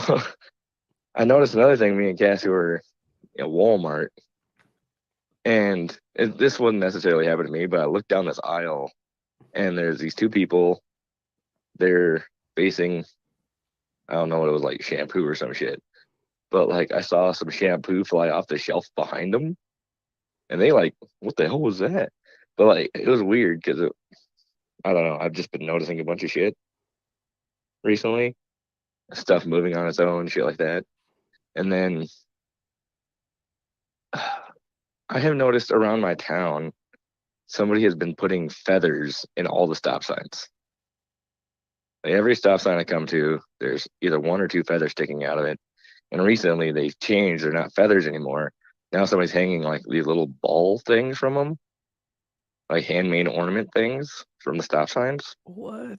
I noticed another thing. Me and Cassie were at Walmart, and this wouldn't necessarily happen to me, but I looked down this aisle, and there's these two people. They're facing, I don't know what it was, like shampoo or some shit. But like I saw some shampoo fly off the shelf behind them, and they like, what the hell was that? But like it was weird because I don't know. I've just been noticing a bunch of shit recently, stuff moving on its own, shit like that. And then I have noticed around my town, somebody has been putting feathers in all the stop signs. Like every stop sign I come to, there's either one or two feathers sticking out of it. And recently they changed; they're not feathers anymore. Now somebody's hanging like these little ball things from them, like handmade ornament things from the stop signs, What?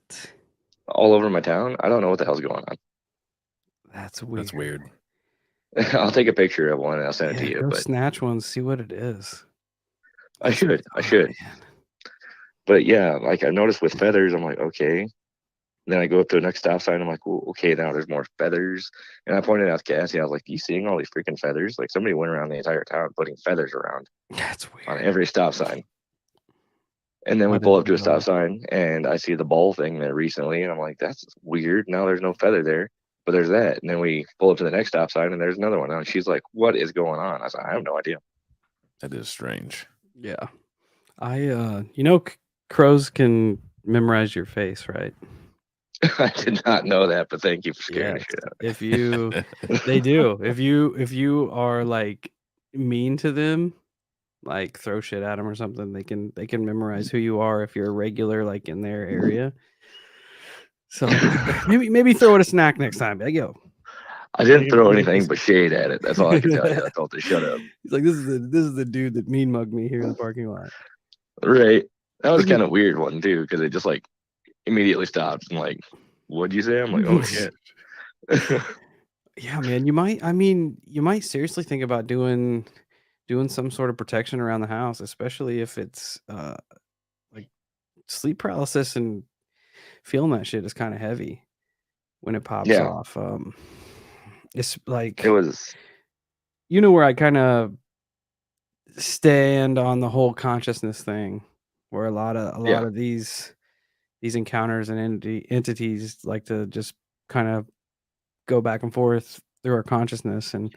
all over my town. I don't know what the hell's going on. That's weird. That's weird. I'll take a picture of one and I'll send it to you. Go But snatch one, see what it is. I should. Man. But yeah, like I noticed with feathers, I'm like, okay. And then I go up to the next stop sign. I'm like, well, okay, now there's more feathers. And I pointed out to Cassie, I was like, you seeing all these freaking feathers? Like somebody went around the entire town putting feathers around That's weird. on every stop sign. And then we pull up to a stop sign and I see the ball thing there recently. And I'm like, that's weird. Now there's no feather there, but there's that. And then we pull up to the next stop sign and there's another one. And she's like, what is going on? I said, I have no idea. That is strange. Yeah. Crows can memorize your face, right? I did not know that, but thank you for scaring the shit out of me. They do. If you are like mean to them, like throw shit at them or something, they can memorize who you are if you're a regular like in their area. So maybe throw it a snack next time. Like, yo. I didn't throw anything but shade at it. That's all I can tell you. I told it to shut up. He's like, this is the dude that mean mugged me here in the parking lot. Right. That was kind of weird one too, because it just like immediately stops and like, what'd you say? I'm like, oh shit. Yeah, man. You might seriously think about doing some sort of protection around the house, especially if it's like sleep paralysis and feeling that shit is kind of heavy when it pops off. It's like it was, where I kind of stand on the whole consciousness thing, where a lot of these encounters and entities like to just kind of go back and forth through our consciousness. And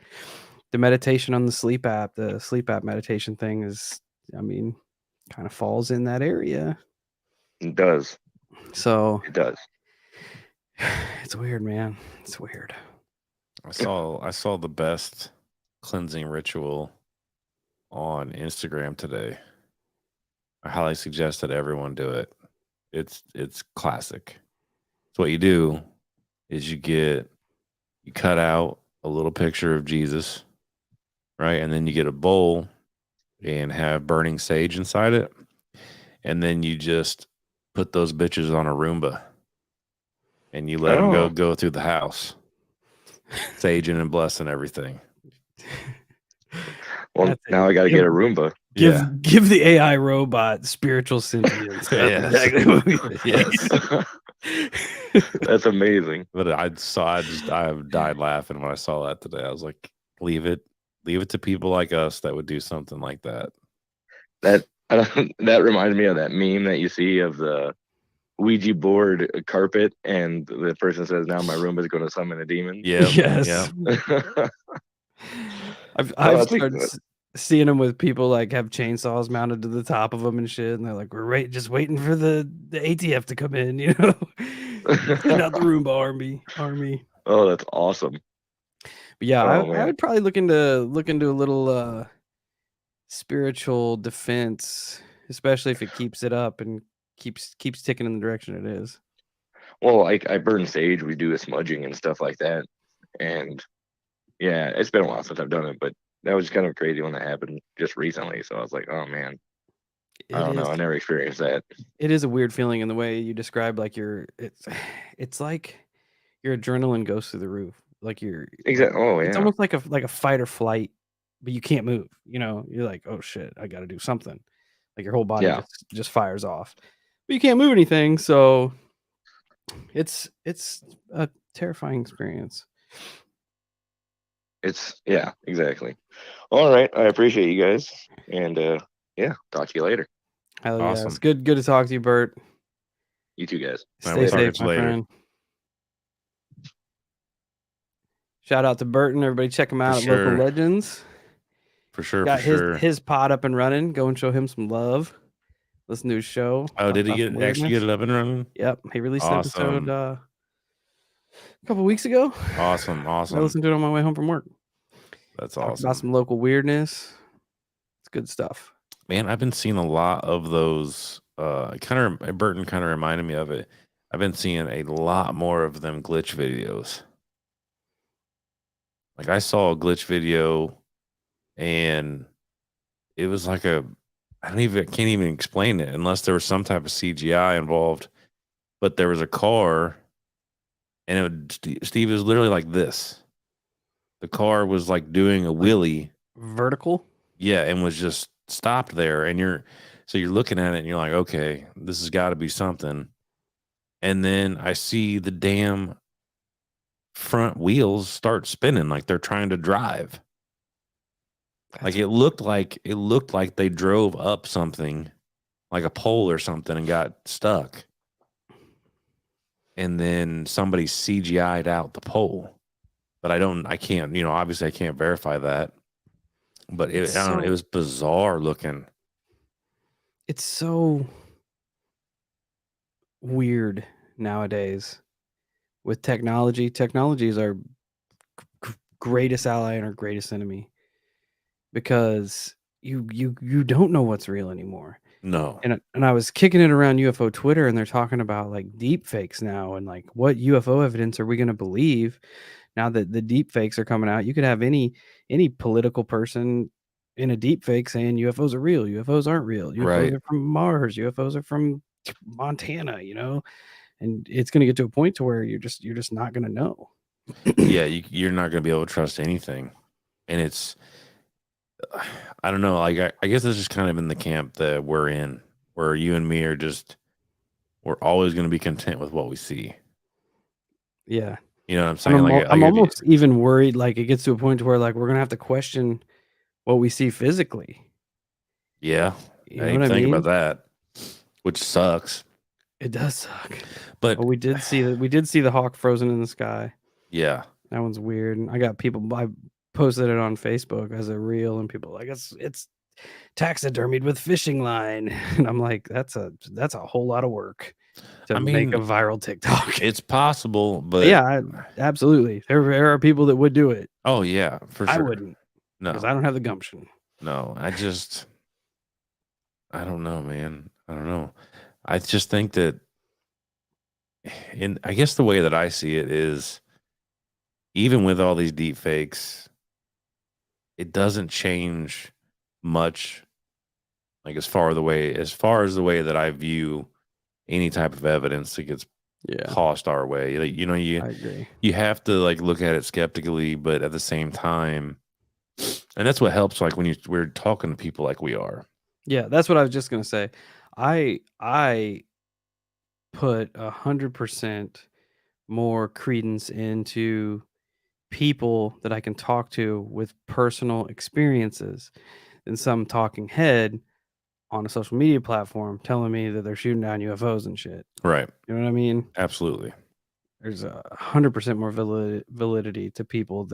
the meditation on the sleep app meditation thing is, kind of falls in that area. It does. So it does. It's weird, man. It's weird. I saw the best cleansing ritual on Instagram today. I highly suggest that everyone do it. It's classic. So what you do is you cut out a little picture of Jesus, right? And then you get a bowl and have burning sage inside it. And then you just put those bitches on a Roomba and you let them go through the house, saging and blessing everything. Well, now I got to get a Roomba. Give the AI robot spiritual sentience. That's exactly what we Yes. That's amazing. But I died laughing when I saw that today. I was like, leave it to people like us that would do something like that. That reminds me of that meme that you see of the Ouija board carpet, and the person says, "Now my Roomba is going to summon a demon." Yeah. Yes. Yeah. I've started seeing them with people like have chainsaws mounted to the top of them and shit, and they're like, "We're just waiting for the ATF to come in," Send out the Roomba army. Oh, that's awesome. But yeah, Oh, I man. would probably look into a little spiritual defense, especially if it keeps it up and keeps ticking in the direction it is. Well, like I burn sage, we do a smudging and stuff like that. And yeah, it's been a while since I've done it, but that was kind of crazy when that happened just recently. So I was like, oh man, I It don't know. is I never experienced that. it is a weird feeling in the way you describe, like it's like your adrenaline goes through the roof. Like Exactly. Oh it's yeah. almost like a fight or flight, but you can't move. You know, you're like, oh shit, I got to do something. Like your whole body Yeah. just fires off, but you can't move anything. So it's a terrifying experience. Yeah, exactly. All right. I appreciate you guys. And yeah, talk to you later. Hell yeah, it's Awesome. good to talk to you, Bert. You too, guys. Man, Stay we'll talk safe, to you my later. friend. Shout out to Burton. Everybody check him out at Local sure. Legends. For sure. Got For sure. his pod up and running. Go and show him some love. Listen to his show. Oh, talk did he about some actually get weirdness. it up and running? Yep, he released an episode Awesome. a couple weeks ago. Awesome. I Awesome. listened to it on my way home from work. That's Talked awesome. about some local weirdness. It's good stuff. Man, I've been seeing a lot of those. Burton kind of reminded me of it. I've been seeing a lot more of them glitch videos. Like I saw a glitch video, and it was like can't even explain it unless there was some type of CGI involved. But there was a car, and Steve was literally like this. The car was like doing a wheelie. Vertical. Yeah, and was just stopped there, and you're looking at it and you're like, okay, this has got to be something. And then I see the damn front wheels start spinning like they're trying to drive. Like it looked like they drove up something, like a pole or something, and got stuck. And then somebody CGI'd out the pole. But I can't, obviously I can't verify that. But I don't know, it was bizarre looking. It's so weird nowadays with technology. Technology is our greatest ally and our greatest enemy, because you don't know what's real anymore. No. And I was kicking it around UFO Twitter, and they're talking about like deep fakes now, and like what UFO evidence are we going to believe now that the deep fakes are coming out? You could have any political person in a deep fake saying UFOs are real, UFOs aren't real, UFOs Right. are from Mars, UFOs are from Montana, and it's going to get to a point to where you're just not going to know. Yeah, you're not going to be able to trust anything. And it's, I don't know, like I guess it's just kind of in the camp that we're in, where you and me are we're always going to be content with what we see. Yeah. You know what I'm And saying? I'm almost even worried, like it gets to a point to where like we're going to have to question what we see physically. Yeah. You I know didn't what I think mean? about that, which sucks. It does suck. But we did see the hawk frozen in the sky. Yeah. That one's weird. And I got people, I posted it on Facebook as a reel, and people like it's taxidermied with fishing line. And I'm like, that's a whole lot of work to make a viral TikTok. It's possible, but yeah, absolutely. There are people that would do it. Oh yeah, for sure. I wouldn't. No, because I don't have the gumption. No, I don't know, man. I don't know. I just think that, I guess the way that I see it is, even with all these deep fakes, it doesn't change much. Like as far as the way that I view any type of evidence that gets tossed our way, like, I agree. You have to like look at it skeptically, but at the same time, and that's what helps. Like when we're talking to people like we are. Yeah, that's what I was just gonna say. I put 100% more credence into people that I can talk to with personal experiences than some talking head on a social media platform telling me that they're shooting down UFOs and shit. Right. You know what I mean? Absolutely. There's 100% more validity to people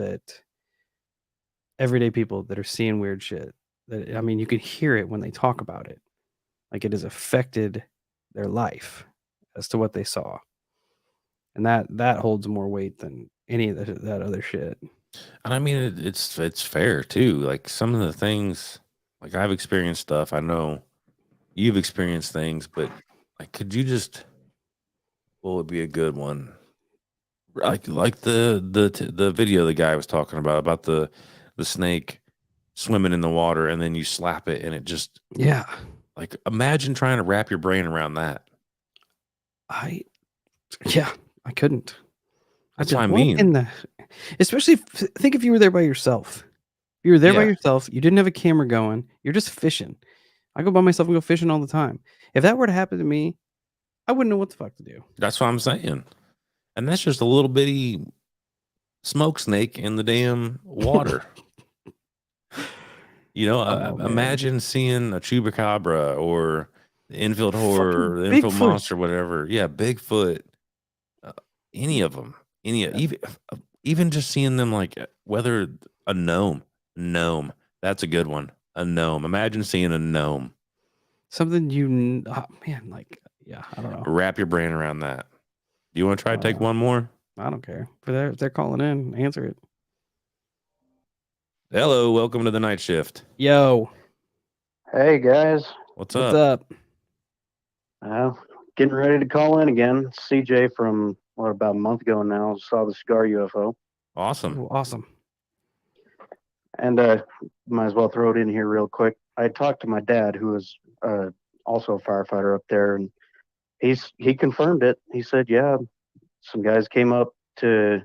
everyday people that are seeing weird shit. That, I mean, you can hear it when they talk about it. Like it has affected their life as to what they saw. and that holds more weight than any of that other shit. And I mean, it's fair too. Like some of the things, like I've experienced stuff. I know you've experienced things, but like, could you just? What would be a good one? Like the video the guy was talking about the snake swimming in the water, and then you slap it, and it just Yeah, like imagine trying to wrap your brain around that. I yeah, I couldn't. I'd That's be what I like, what mean. in the? Especially think if you were there by yourself. If you were there by Yeah, yourself, you didn't have a camera going, you're just fishing. I go by myself and go fishing all the time. If that were to happen to me, I wouldn't know what the fuck to do. that's what I'm saying. And that's just a little bitty smoke snake in the damn water. Oh man, Imagine seeing a chupacabra or the infield horror, fucking or the infield Bigfoot. monster, whatever. Yeah, Bigfoot, uh, any of them, Yeah. even just seeing them like whether a gnome. That's a good one. A gnome. Imagine seeing a gnome. Something oh, man, like yeah, I don't know. Wrap your brain around that. Do you want to try to take one more? I don't care. If they're calling in, answer it. Hello, welcome to the night shift. Yo, Hey guys, What's what's up? up? uh, getting ready to call in again. CJ from about a month ago now saw the cigar UFO, Awesome. Oh, awesome. and might as well throw it in here real quick. I talked to my dad, who is also a firefighter up there, and he confirmed it. He said, yeah, some guys came up to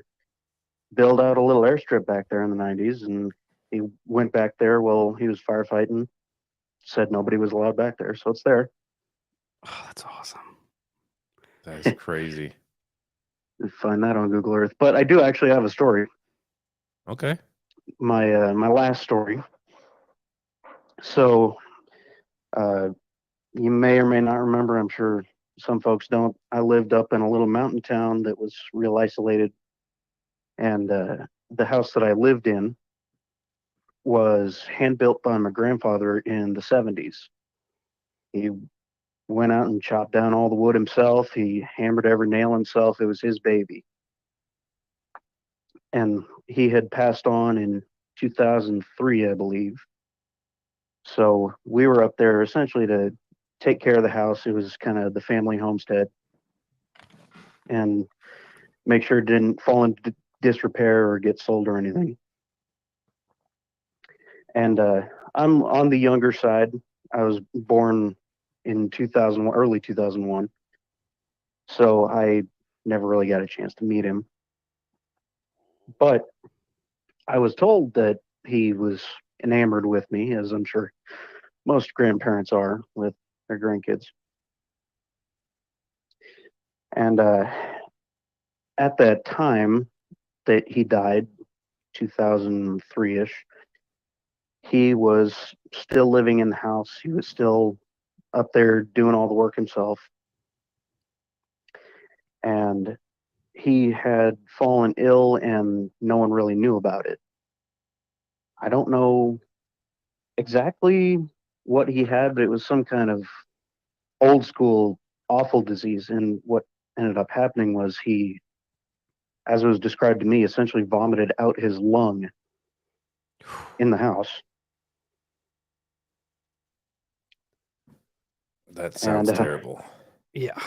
build out a little airstrip back there in the 90s, and he went back there while he was firefighting. Said nobody was allowed back there, so it's there. Oh, that's awesome. That is crazy. You find that on Google Earth. But I do actually have a story. Okay. My last story. So you may or may not remember. I'm sure some folks don't. I lived up in a little mountain town that was real isolated, and the house that I lived in was hand built by my grandfather in the 70s. He went out and chopped down all the wood himself. He hammered every nail himself. It was his baby. And he had passed on in 2003, I believe. So we were up there essentially to take care of the house. It was kind of the family homestead and make sure it didn't fall into disrepair or get sold or anything. And I'm on the younger side. I was born in 2001, early 2001. So I never really got a chance to meet him. But I was told that he was enamored with me, as I'm sure most grandparents are with their grandkids. And at that time that he died, 2003 ish, he was still living in the house. He was still up there doing all the work himself. And he had fallen ill, and no one really knew about it. I don't know exactly what he had, but it was some kind of old school awful disease. And what ended up happening was he, as it was described to me, essentially vomited out his lung in the house. That sounds And terrible. Yeah.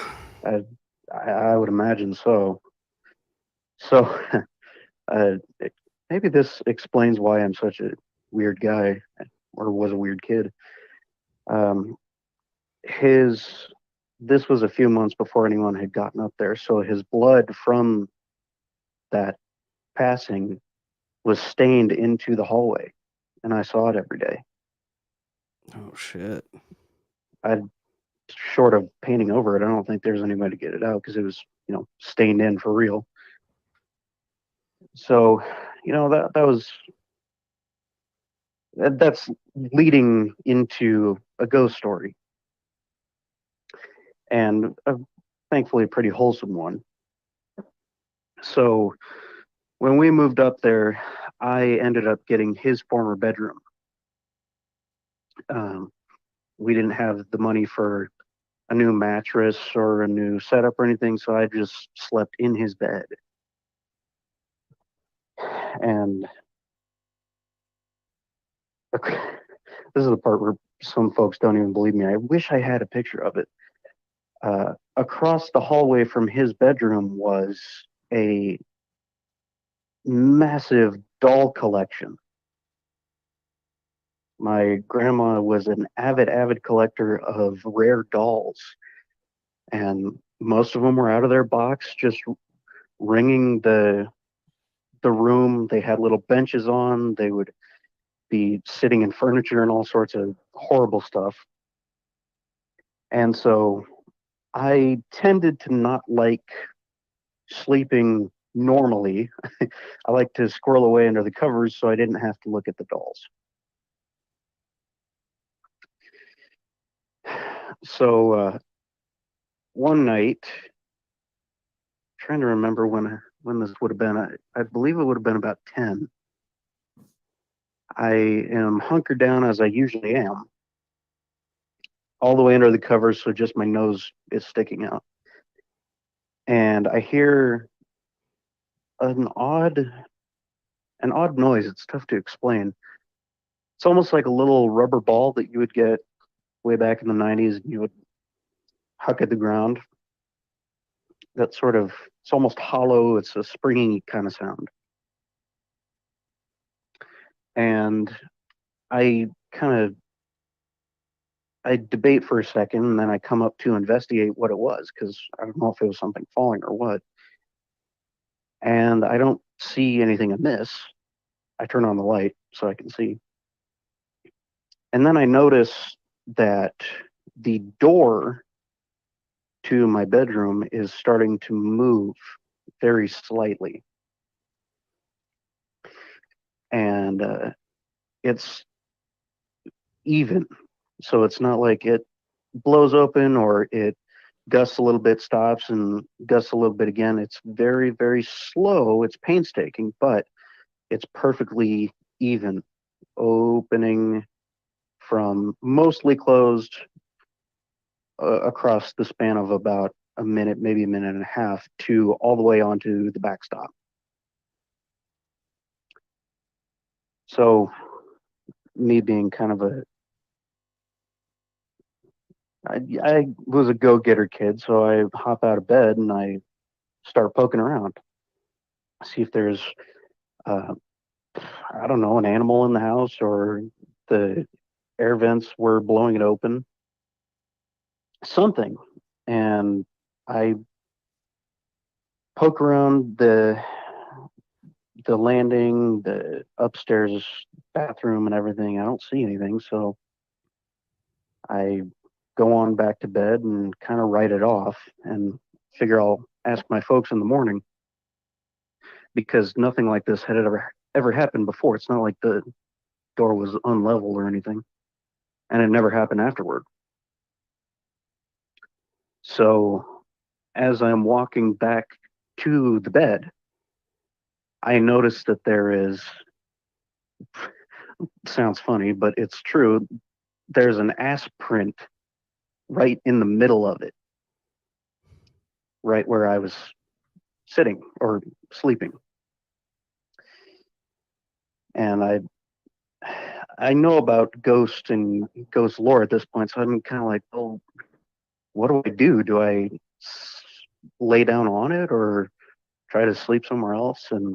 I would imagine so. So uh, maybe this explains why I'm such a weird guy, or was a weird kid. Um, his this was a few months before anyone had gotten up there, so his blood from that passing was stained into the hallway, and I saw it every day. Oh shit. I Short of painting over it, I don't think there's any way to get it out because it was, stained in for real. So, that's leading into a ghost story, and thankfully a pretty wholesome one. So, when we moved up there, I ended up getting his former bedroom. Um, we didn't have the money for a new mattress or a new setup or anything, so I just slept in his bed. And this is the part where some folks don't even believe me. I wish I had a picture of it. Across the hallway from his bedroom was a massive doll collection. My grandma was an avid collector of rare dolls, and most of them were out of their box, just ringing the room. They had little benches on. They would be sitting in furniture and all sorts of horrible stuff. And so I tended to not like sleeping normally. I like to squirrel away under the covers so I didn't have to look at the dolls. So one night, trying to remember when this would have been, I believe it would have been about 10. I am hunkered down as I usually am, all the way under the covers, so just my nose is sticking out. And I hear an odd noise. It's tough to explain. It's almost like a little rubber ball that you would get way back in the 90s, and you would huck at the ground. That sort of, it's almost hollow. It's a springy kind of sound. And I debate for a second, and then I come up to investigate what it was, because I don't know if it was something falling or what. And I don't see anything amiss. I turn on the light so I can see. And then I notice that the door to my bedroom is starting to move very slightly. And it's even. So it's not like it blows open or it gusts a little bit, stops, and gusts a little bit again. It's very, very slow. It's painstaking, but it's perfectly even, opening from mostly closed across the span of about a minute, maybe a minute and a half, to all the way onto the backstop. So me being kind of I was a go-getter kid, so I hop out of bed and I start poking around, see if there's, I don't know, an animal in the house, or the air vents were blowing it open, something. And I poke around the landing, the upstairs bathroom, and everything. I don't see anything, so I go on back to bed and kind of write it off and figure I'll ask my folks in the morning, because nothing like this had ever happened before. It's not like the door was unlevel or anything, and it never happened afterward. So as I'm walking back to the bed, I notice that there is, sounds funny, but it's true, there's an ass print right in the middle of it, right where I was sitting or sleeping. And I know about ghost and ghost lore at this point, so I'm kind of like, oh, what do I do? Do I lay down on it or try to sleep somewhere else? And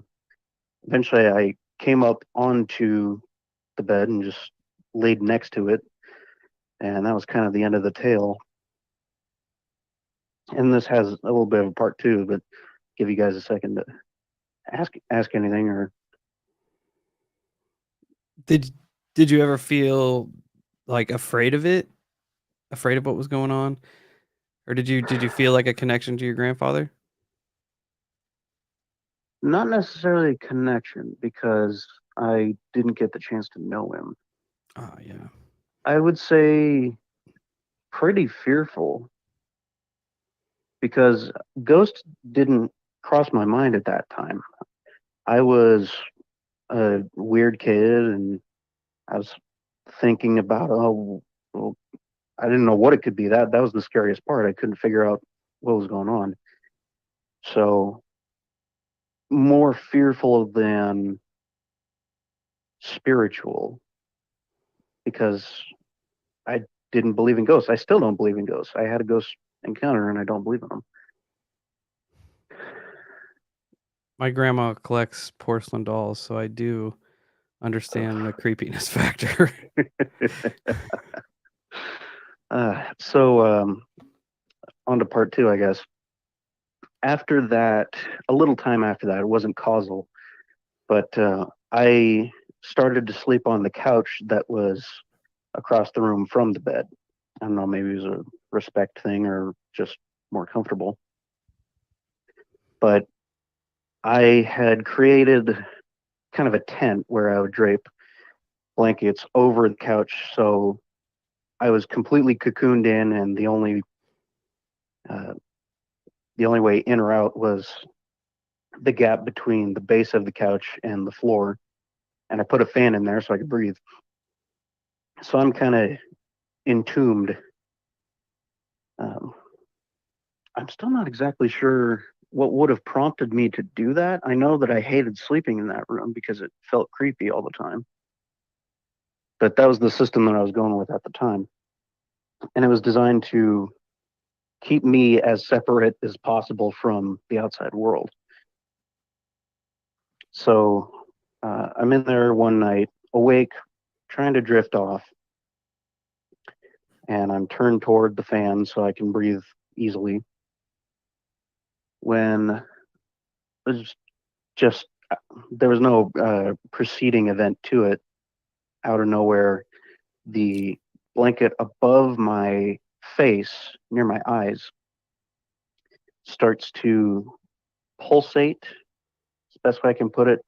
eventually I came up onto the bed and just laid next to it. And that was kind of the end of the tale. And this has a little bit of a part two, but give you guys a second to ask anything. Or Did you ever feel like afraid of it? Afraid of what was going on? Or did you feel like a connection to your grandfather? not necessarily a connection, because I didn't get the chance to know him. Oh, yeah. I would say pretty fearful, because ghost didn't cross my mind at that time. I was a weird kid, and I was thinking about, oh, well, I didn't know what it could be. That was the scariest part. I couldn't figure out what was going on. So more fearful than spiritual, because I didn't believe in ghosts. I still don't believe in ghosts. I had a ghost encounter and I don't believe in them. My grandma collects porcelain dolls, so I do understand the creepiness factor. So on to part two, I guess. After that, a little time after that, it wasn't causal, but I started to sleep on the couch that was across the room from the bed. I don't know, maybe it was a respect thing or just more comfortable. But I had created kind of a tent where I would drape blankets over the couch, so I was completely cocooned in, and the only way in or out was the gap between the base of the couch and the floor. And I put a fan in there so I could breathe. So I'm kind of entombed. I'm still not exactly sure what would have prompted me to do that. I know that I hated sleeping in that room because it felt creepy all the time. But that was the system that I was going with at the time. And it was designed to keep me as separate as possible from the outside world. So I'm in there one night, awake, trying to drift off. And I'm turned toward the fan so I can breathe easily. When there's just, there was no preceding event to it. Out of nowhere, the blanket above my face, near my eyes, starts to pulsate. It's the best way I can put it.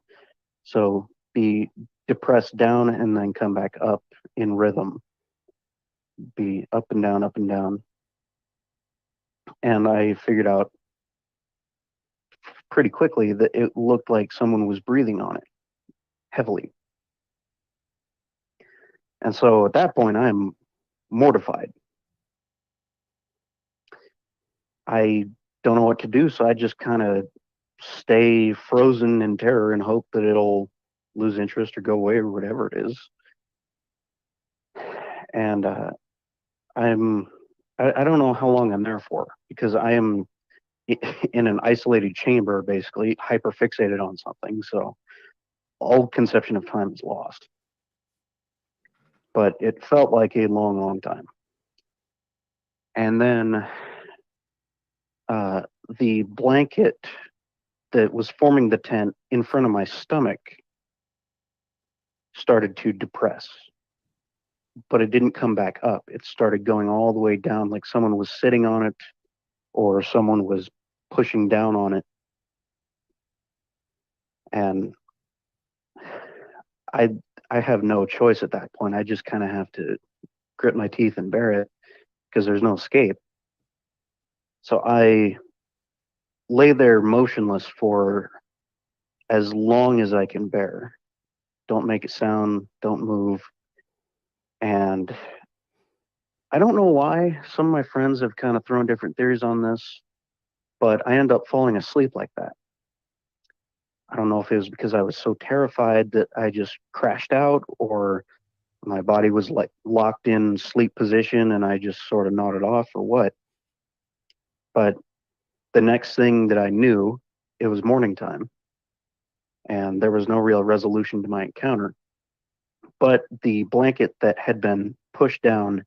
So be depressed down and then come back up in rhythm. Be up and down, up and down. And I figured out pretty quickly that it looked like someone was breathing on it heavily. And so at that point, I'm mortified. I don't know what to do, so I just kind of stay frozen in terror and hope that it'll lose interest or go away or whatever it is. And I don't know how long I'm there for, because I am in an isolated chamber, basically hyper fixated on something. So all conception of time is lost. But it felt like a long, long time. And then the blanket that was forming the tent in front of my stomach started to depress, but it didn't come back up. It started going all the way down, like someone was sitting on it or someone was pushing down on it. And I have no choice at that point. I just kind of have to grit my teeth and bear it, because there's no escape. So I lay there motionless for as long as I can bear. Don't make a sound, don't move. And I don't know why. Some of my friends have kind of thrown different theories on this, but I end up falling asleep like that. I don't know if it was because I was so terrified that I just crashed out, or my body was like locked in sleep position and I just sort of nodded off, or what. But the next thing that I knew, it was morning time, and there was no real resolution to my encounter. But the blanket that had been pushed down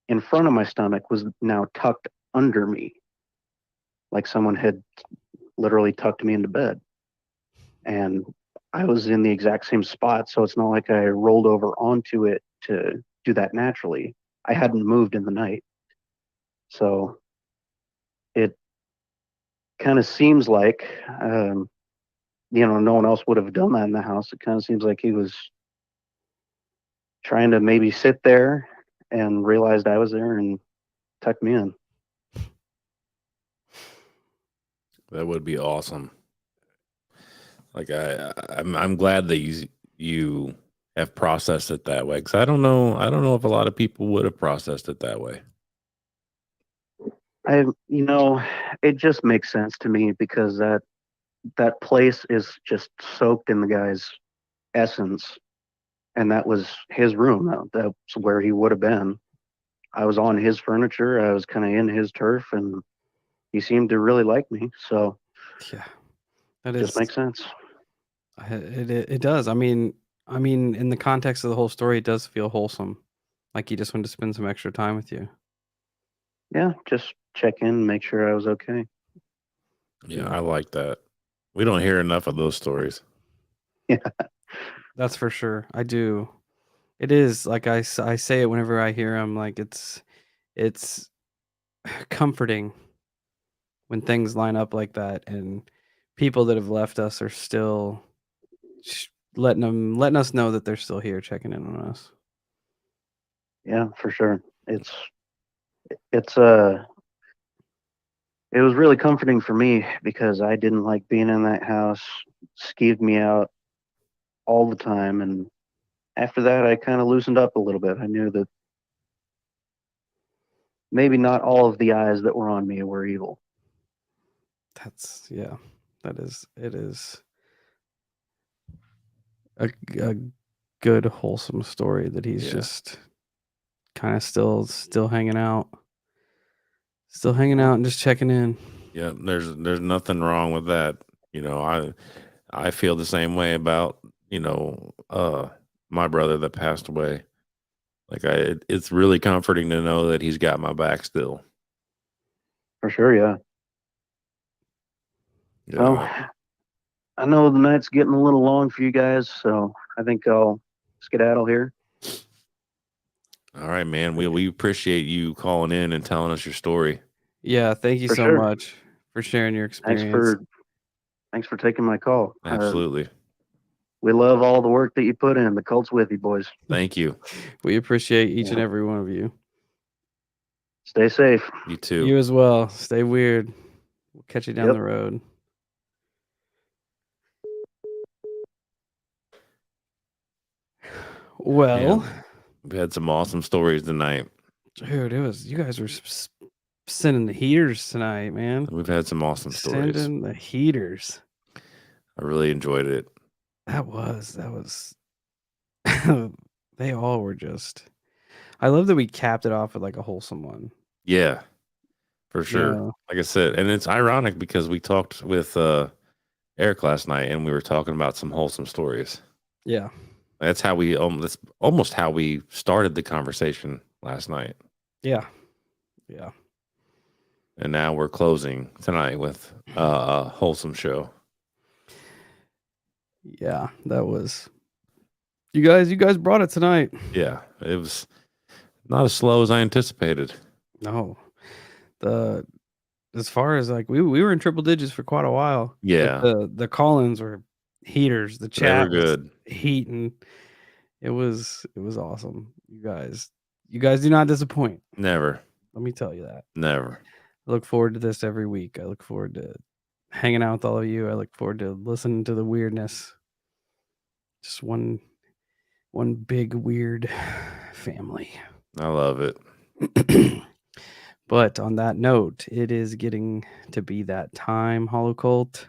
in front of my stomach was now tucked under me, like someone had literally tucked me into bed. And I was in the exact same spot, so it's not like I rolled over onto it to do that naturally. I hadn't moved in the night. So it kind of seems like, no one else would have done that in the house. It kind of seems like he was trying to maybe sit there and realized I was there and tucked me in. That would be awesome. Like I'm glad that you have processed it that way. Because I don't know if a lot of people would have processed it that way. It just makes sense to me because that place is just soaked in the guy's essence, and that was his room. That's where he would have been. I was on his furniture. I was kind of in his turf, and he seemed to really like me. So Yeah, that it just is. makes sense. It does. I mean, in the context of the whole story, it does feel wholesome. Like he just wanted to spend some extra time with you. Yeah, just check in, make sure I was okay. Yeah, I like that. We don't hear enough of those stories. Yeah, That's for sure. I do. It is like I say it whenever I hear him. Like it's comforting when things line up like that, and people that have left us are still letting us know that they're still here, checking in on us. yeah, for sure. It's it was really comforting for me because I didn't like being in that house. Skeeved me out all the time, and after that I kind of loosened up a little bit. I knew that maybe not all of the eyes that were on me were evil. That's yeah. It is a good wholesome story that he's just kind of still hanging out. Still hanging out and just checking in. Yeah, there's nothing wrong with that. I feel the same way about, my brother that passed away. Like it's really comforting to know that he's got my back still. For sure, yeah. Well, Yeah. I know the night's getting a little long for you guys, so I think I'll skedaddle here. All right, man. We appreciate you calling in and telling us your story. Yeah, thank you For so sure. much for sharing your Thanks experience. for taking my call. Absolutely. We love all the work that you put in. The cult's with you, boys. Thank you. We appreciate each and Yeah. every one of you. Stay safe. You too. You as well. Stay weird. We'll catch you down Yep. the road. Well, Man, we had some awesome stories tonight. dude, you guys were sending the heaters tonight, man. We've had some awesome stories. Sending the heaters. I really enjoyed it. That was they all were just. I love that we capped it off with like a wholesome one. Yeah, for sure. Yeah. Like I said, and it's ironic because we talked with Eric last night and we were talking about some wholesome stories. Yeah. That's almost how we started the conversation last night. Yeah. Yeah. And now we're closing tonight with a wholesome show. Yeah, that was you guys brought it tonight. Yeah, it was not as slow as I anticipated. No. As far as like we were in triple digits for quite a while. Yeah. But the call-ins were heaters. The They were chat was good. heating. It was awesome. You guys do not disappoint. Never. Let me tell you that. Never. I look forward to this every week. I look forward to hanging out with all of you. I look forward to listening to the weirdness. Just one big weird family. I love it. But on that note, it is getting to be that time, Hollow Cult.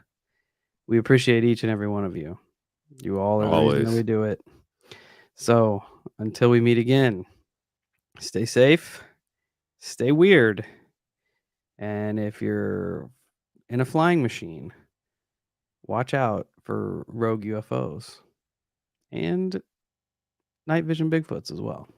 We appreciate each and every one of you. You all are the reason that Always. we do it. So until we meet again, stay safe, stay weird, and if you're in a flying machine, watch out for rogue UFOs and night vision Bigfoots as well.